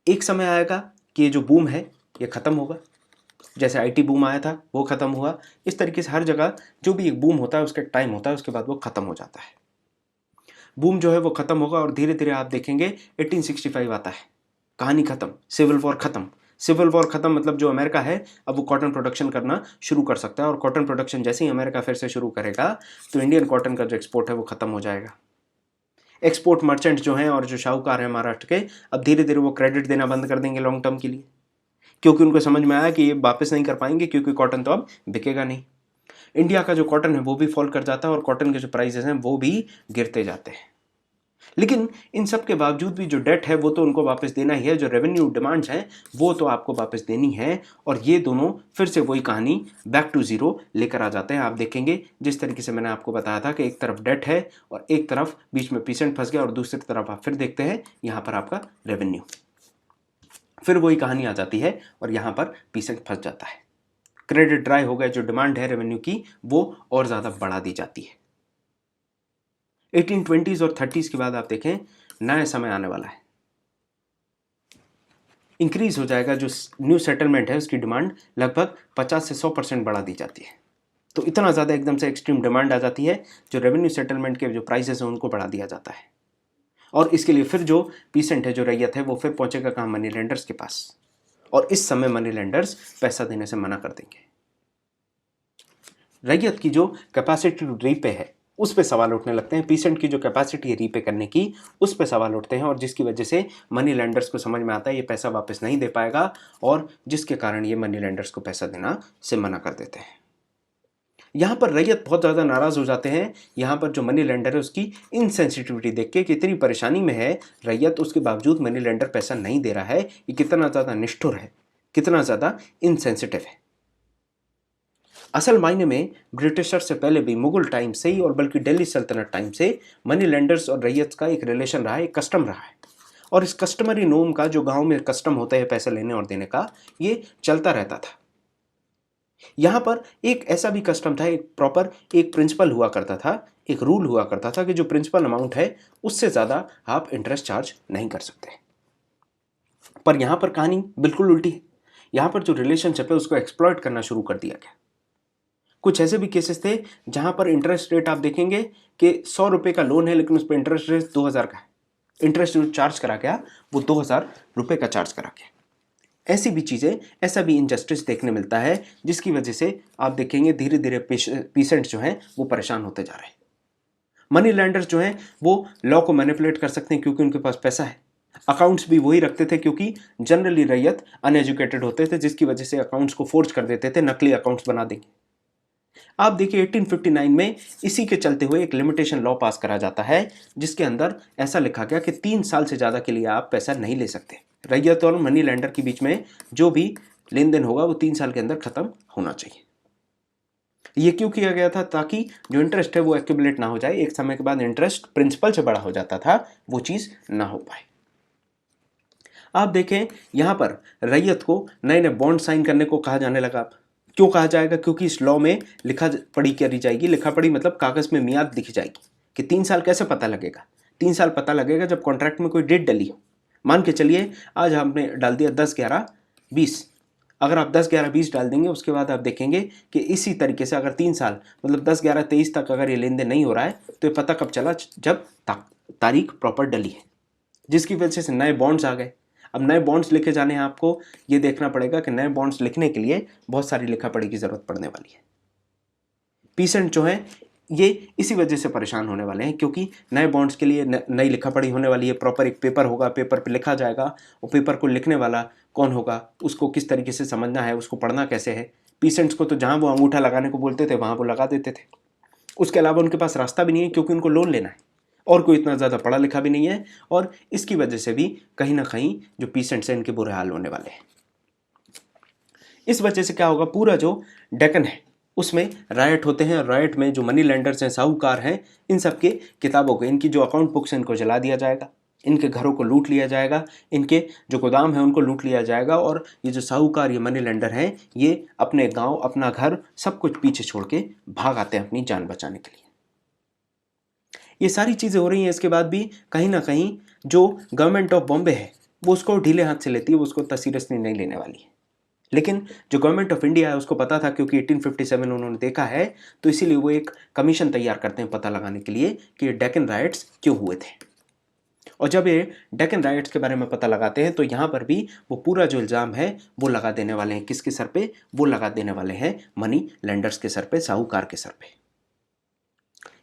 एक समय आएगा कि ये जो बूम है ये ख़त्म होगा, जैसे आईटी बूम आया था वो ख़त्म हुआ। इस तरीके से हर जगह जो भी एक बूम होता है उसका टाइम होता है, उसके बाद वो ख़त्म हो जाता है। बूम जो है वो ख़त्म होगा और धीरे धीरे आप देखेंगे 1865 आता है, कहानी ख़त्म, सिविल वॉर ख़त्म। सिविल वॉर ख़त्म मतलब जो अमेरिका है अब वो कॉटन प्रोडक्शन करना शुरू कर सकता है, और कॉटन प्रोडक्शन जैसे ही अमेरिका फिर से शुरू करेगा तो इंडियन कॉटन का जो एक्सपोर्ट है वो ख़त्म हो जाएगा। एक्सपोर्ट मर्चेंट जो हैं और जो शाहूकार हैं महाराष्ट्र के, अब धीरे धीरे वो क्रेडिट देना बंद कर देंगे लॉन्ग टर्म के लिए, क्योंकि उनको समझ में आया कि ये वापस नहीं कर पाएंगे क्योंकि कॉटन तो अब बिकेगा नहीं। इंडिया का जो कॉटन है वो भी फॉल कर जाता है और कॉटन के जो प्राइसेस हैं वो भी गिरते जाते हैं। लेकिन इन सब के बावजूद भी जो डेट है वो तो उनको वापस देना ही है, जो रेवेन्यू डिमांड्स हैं वो तो आपको वापस देनी है, और ये दोनों फिर से वही कहानी बैक टू ज़ीरो लेकर आ जाते हैं। आप देखेंगे जिस तरीके से मैंने आपको बताया था कि एक तरफ डेट है और एक तरफ बीच में पीसेंट फंस गया, और दूसरी तरफ आप फिर देखते हैं यहाँ पर आपका रेवेन्यू, फिर वही कहानी आ जाती है और यहाँ पर पीसेंट फंस जाता है। क्रेडिट ड्राई हो गए, जो डिमांड है रेवेन्यू की वो और ज़्यादा बढ़ा दी जाती है। 1820s और 30s के बाद आप देखें नया समय आने वाला है, इंक्रीज हो जाएगा। जो न्यू सेटलमेंट है उसकी डिमांड लगभग 50 से 100% बढ़ा दी जाती है। तो इतना ज़्यादा एकदम से एक्सट्रीम डिमांड आ जाती है, जो रेवेन्यू सेटलमेंट के जो प्राइसेस हैं उनको बढ़ा दिया जाता है, और इसके लिए फिर जो पीसेंट है, जो रैयत है, वो फिर पहुंचेगा कहाँ, मनी लेंडर्स के पास, और इस समय मनी लेंडर्स पैसा देने से मना कर देंगे। रैयत की जो कैपेसिटी टू रीपे है उस पे सवाल उठने लगते हैं, पीसेंट की जो कैपेसिटी है रीपे करने की उस पे सवाल उठते हैं, और जिसकी वजह से मनी लेंडर्स को समझ में आता है ये पैसा वापस नहीं दे पाएगा, और जिसके कारण ये मनी लेंडर्स को पैसा देना से मना कर देते हैं। यहाँ पर रैयत बहुत ज़्यादा नाराज़ हो जाते हैं। यहाँ पर जो मनी लेंडर है उसकी इनसेंसिटिविटी देख के कि इतनी परेशानी में है रैयत, उसके बावजूद मनी लेंडर पैसा नहीं दे रहा है, ये कितना ज़्यादा निष्ठुर है, कितना ज़्यादा इनसेंसिटिव है। असल मायने में ब्रिटिशर से पहले भी मुगल टाइम से ही और बल्कि दिल्ली सल्तनत टाइम से मनी लेंडर्स और रैयत का एक रिलेशन रहा है, एक कस्टम रहा है। और इस कस्टमरी नोम का, जो गांव में कस्टम होता है पैसे लेने और देने का, ये चलता रहता था। यहाँ पर एक ऐसा भी कस्टम था, एक प्रॉपर एक प्रिंसिपल हुआ करता था, एक रूल हुआ करता था कि जो प्रिंसिपल अमाउंट है उससे ज़्यादा आप इंटरेस्ट चार्ज नहीं कर सकते। पर यहाँ पर कहानी बिल्कुल उल्टी है। यहाँ पर जो रिलेशनशिप है उसको एक्सप्लॉइट करना शुरू कर दिया गया। कुछ ऐसे भी केसेस थे जहाँ पर इंटरेस्ट रेट आप देखेंगे कि 100 रुपये का लोन है लेकिन उस पर इंटरेस्ट रेट 2000 का है। इंटरेस्ट जो चार्ज करा गया वो 2000 रुपये का चार्ज करा गया। ऐसी भी चीज़ें, ऐसा भी इनजस्टिस देखने मिलता है, जिसकी वजह से आप देखेंगे धीरे धीरे पीसेंट्स जो हैं वो परेशान होते जा रहे हैं। मनी लैंडर्स जो हैं वो लॉ को मैनिपुलेट कर सकते हैं क्योंकि उनके पास पैसा है। अकाउंट्स भी वही रखते थे क्योंकि जनरली रैयत अनएजुकेटेड होते थे, जिसकी वजह से अकाउंट्स को फोर्ज कर देते थे, नकली अकाउंट्स बना देंगे। आप देखिए 1859 में इसी के चलते हुए एक लिमिटेशन लॉ पास करा जाता है, जिसके अंदर ऐसा लिखा गया कि 3 साल से ज़्यादा के लिए आप पैसा नहीं ले सकते। रैयत और मनी लेंडर के बीच में जो भी लेन देन होगा वो 3 साल के अंदर खत्म होना चाहिए। ये क्यों किया गया था? ताकि जो इंटरेस्ट है वो एक्यूमुलेट ना हो जाए, एक समय के बाद इंटरेस्ट प्रिंसिपल से बड़ा हो जाता था, वो चीज़ ना हो पाए। आप देखें यहाँ पर रैयत को नए नए बॉन्ड साइन करने को कहा जाने लगा। क्यों कहा जाएगा? क्योंकि इस लॉ में लिखा पढ़ी करी जाएगी। लिखा पढ़ी मतलब कागज़ में मियाद दिखी जाएगी कि 3 साल कैसे पता लगेगा? 3 साल पता लगेगा जब कॉन्ट्रैक्ट में कोई डेट डली हो। मान के चलिए आज हमने डाल दिया 10-11-20, अगर आप 10-11-20 डाल देंगे उसके बाद आप देखेंगे कि इसी तरीके से अगर 3 साल मतलब 10-11-23 तक अगर ये लेन देन नहीं हो रहा है तो ये पता कब चला? जब तारीख प्रॉपर डली है, जिसकी वजह से नए बॉन्ड्स आ गए। अब नए बॉन्ड्स लिखे जाने हैं, आपको ये देखना पड़ेगा कि नए बॉन्ड्स लिखने के लिए बहुत सारी लिखा पढ़ी की ज़रूरत पड़ने वाली है। पीसेंट जो हैं ये इसी वजह से परेशान होने वाले हैं क्योंकि नए बॉन्ड्स के लिए नई लिखा पढ़ी होने वाली है। प्रॉपर एक पेपर होगा, पेपर पे लिखा जाएगा, और पेपर को लिखने वाला कौन होगा, उसको किस तरीके से समझना है, उसको पढ़ना कैसे है। पीसेंट्स को तो जहाँ वो अंगूठा लगाने को बोलते थे वहाँ वो लगा देते थे। उसके अलावा उनके पास रास्ता भी नहीं है क्योंकि उनको लोन लेना है और कोई इतना ज़्यादा पढ़ा लिखा भी नहीं है, और इसकी वजह से भी कहीं ना कहीं जो पीसेंट्स हैं इनके बुरे हाल होने वाले हैं। इस वजह से क्या होगा, पूरा जो डेक्कन है उसमें राइट होते हैं। राइट में जो मनी लेंडर्स हैं, साहूकार हैं, इन सब के किताबों को, इनकी जो अकाउंट बुक्स हैं इनको जला दिया जाएगा, इनके घरों को लूट लिया जाएगा, इनके जो गोदाम है उनको लूट लिया जाएगा, और ये जो साहूकार, ये मनी लेंडर हैं, ये अपने गांव, अपना घर, सब कुछ पीछे छोड़ के भाग आते हैं अपनी जान बचाने के लिए। ये सारी चीज़ें हो रही हैं। इसके बाद भी कहीं ना कहीं जो गवर्नमेंट ऑफ बॉम्बे है वो उसको ढीले हाथ से लेती है, वो उसको सीरियसली नहीं लेने वाली है। लेकिन जो गवर्नमेंट ऑफ इंडिया है उसको पता था, क्योंकि 1857 उन्होंने देखा है, तो इसीलिए वो एक कमीशन तैयार करते हैं पता लगाने के लिए कि ये डेक्कन राइट्स क्यों हुए थे। और जब ये डेक्कन राइट्स के बारे में पता लगाते हैं तो यहाँ पर भी वो पूरा जो इल्ज़ाम है वो लगा देने वाले हैं। किसके सर पे? वो लगा देने वाले हैं मनी लेंडर्स के सर पे, साहूकार के सर पे।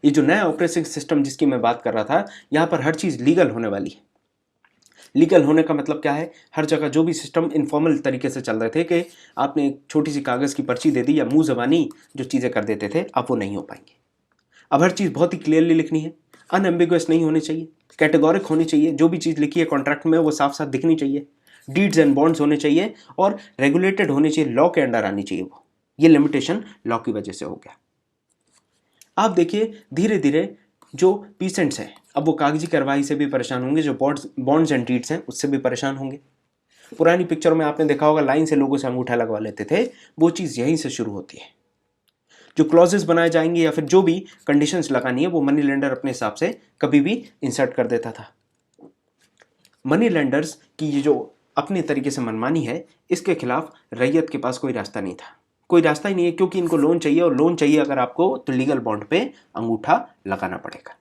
ये जो नया ऑपरेटिंग सिस्टम जिसकी मैं बात कर रहा था, यहाँ पर हर चीज़ लीगल होने वाली है। लीगल होने का मतलब क्या है? हर जगह जो भी सिस्टम इनफॉर्मल तरीके से चल रहे थे कि आपने एक छोटी सी कागज़ की पर्ची दे दी या मुंह ज़बानी जो चीज़ें कर देते थे, अब वो नहीं हो पाएंगे। अब हर चीज़ बहुत ही क्लियरली लिखनी है, अनएम्बिगुअस नहीं होनी चाहिए, कैटेगोरिक होनी चाहिए। जो भी चीज़ लिखी है कॉन्ट्रैक्ट में वो साफ साफ दिखनी चाहिए। डीड्स एंड बॉन्ड्स होने चाहिए और रेगुलेटेड होने चाहिए, लॉ के अंडर आनी चाहिए वो। ये लिमिटेशन लॉ की वजह से हो गया। आप देखिए धीरे धीरे जो पीसेंट्स हैं अब वो कागजी कार्रवाई से भी परेशान होंगे, जो बॉन्ड्स एंड डीड्स हैं उससे भी परेशान होंगे। पुरानी पिक्चरों में आपने देखा होगा लाइन से लोगों से अंगूठा लगवा लेते थे, वो चीज़ यहीं से शुरू होती है। जो क्लॉजेस बनाए जाएंगे या फिर जो भी कंडीशंस लगानी है वो मनी लेंडर अपने हिसाब से कभी भी इंसर्ट कर देता था। मनी लेंडर्स की ये जो अपने तरीके से मनमानी है, इसके खिलाफ रैयत के पास कोई रास्ता नहीं था। कोई रास्ता ही नहीं है क्योंकि इनको लोन चाहिए, और लोन चाहिए अगर आपको तो लीगल बॉन्ड पे अंगूठा लगाना पड़ेगा।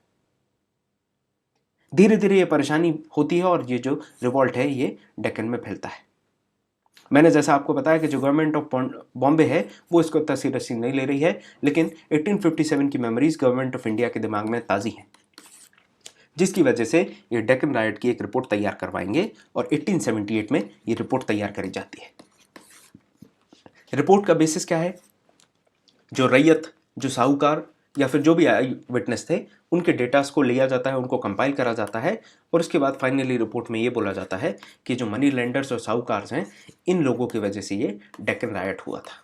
धीरे धीरे ये परेशानी होती है और ये जो रिवॉल्ट है ये डेक्कन में फैलता है। मैंने जैसा आपको बताया कि जो गवर्नमेंट ऑफ बॉम्बे है वो इसको इतना सीरियसली नहीं ले रही है, लेकिन 1857 की मेमोरीज गवर्नमेंट ऑफ इंडिया के दिमाग में ताज़ी हैं, जिसकी वजह से ये डेक्कन राइट की एक रिपोर्ट तैयार करवाएंगे और 1878 में ये रिपोर्ट तैयार करी जाती है। रिपोर्ट का बेसिस क्या है? जो रैयत जो साहूकार या फिर जो भी आई विटनेस थे उनके डेटास को लिया जाता है, उनको कंपाइल करा जाता है और उसके बाद फाइनली रिपोर्ट में ये बोला जाता है कि जो मनी लेंडर्स और साहूकार्स हैं इन लोगों की वजह से ये डेक्कन रायट हुआ था।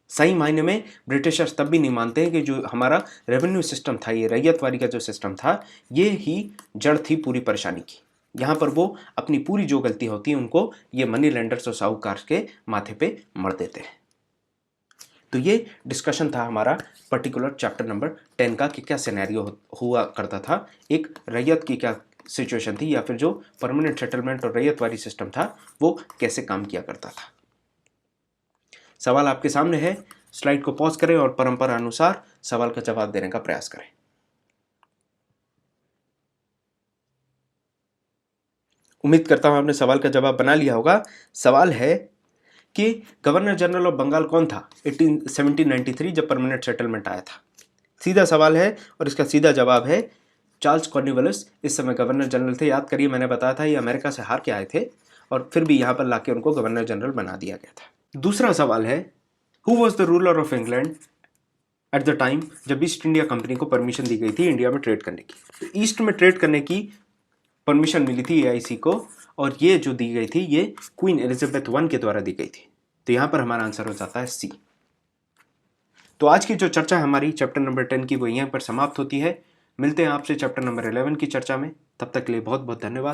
सही मायने में ब्रिटिशर्स तब भी नहीं मानते हैं कि जो हमारा रेवेन्यू सिस्टम था, ये रैयतवारी का जो सिस्टम था, ये ही जड़ थी पूरी परेशानी की। यहाँ पर वो अपनी पूरी जो गलती होती है उनको ये मनी लेंडर्स और साहूकार के माथे पे मर देते हैं। तो ये डिस्कशन था हमारा पर्टिकुलर चैप्टर नंबर 10 का कि क्या सिनेरियो हुआ करता था, एक रैयत की क्या सिचुएशन थी या फिर जो परमानेंट सेटलमेंट और रैयतवारी सिस्टम था वो कैसे काम किया करता था। सवाल आपके सामने है, स्लाइड को पॉज करें और परंपरा अनुसार सवाल का जवाब देने का प्रयास करें। उम्मीद करता हूं आपने सवाल का जवाब बना लिया होगा। सवाल है कि गवर्नर जनरल ऑफ बंगाल कौन था 1793 जब परमानेंट सेटलमेंट आया था। सीधा सवाल है और इसका सीधा जवाब है चार्ल्स कॉर्नवालिस इस समय गवर्नर जनरल थे। याद करिए, मैंने बताया था ये अमेरिका से हार के आए थे और फिर भी यहाँ पर लाके उनको गवर्नर जनरल बना दिया गया था। दूसरा सवाल है, who was the ruler of England at the time जब ईस्ट इंडिया कंपनी को परमिशन दी गई थी इंडिया में ट्रेड करने की। तो ईस्ट में ट्रेड करने की परमिशन मिली थी AIC को और ये जो दी गई थी ये क्वीन एलिजाबेथ I के द्वारा दी गई थी। तो यहां पर हमारा आंसर हो जाता है C। तो आज की जो चर्चा है हमारी चैप्टर नंबर 10 की वो यहीं पर समाप्त होती है। मिलते हैं आपसे चैप्टर नंबर 11 की चर्चा में। तब तक के लिए बहुत बहुत धन्यवाद।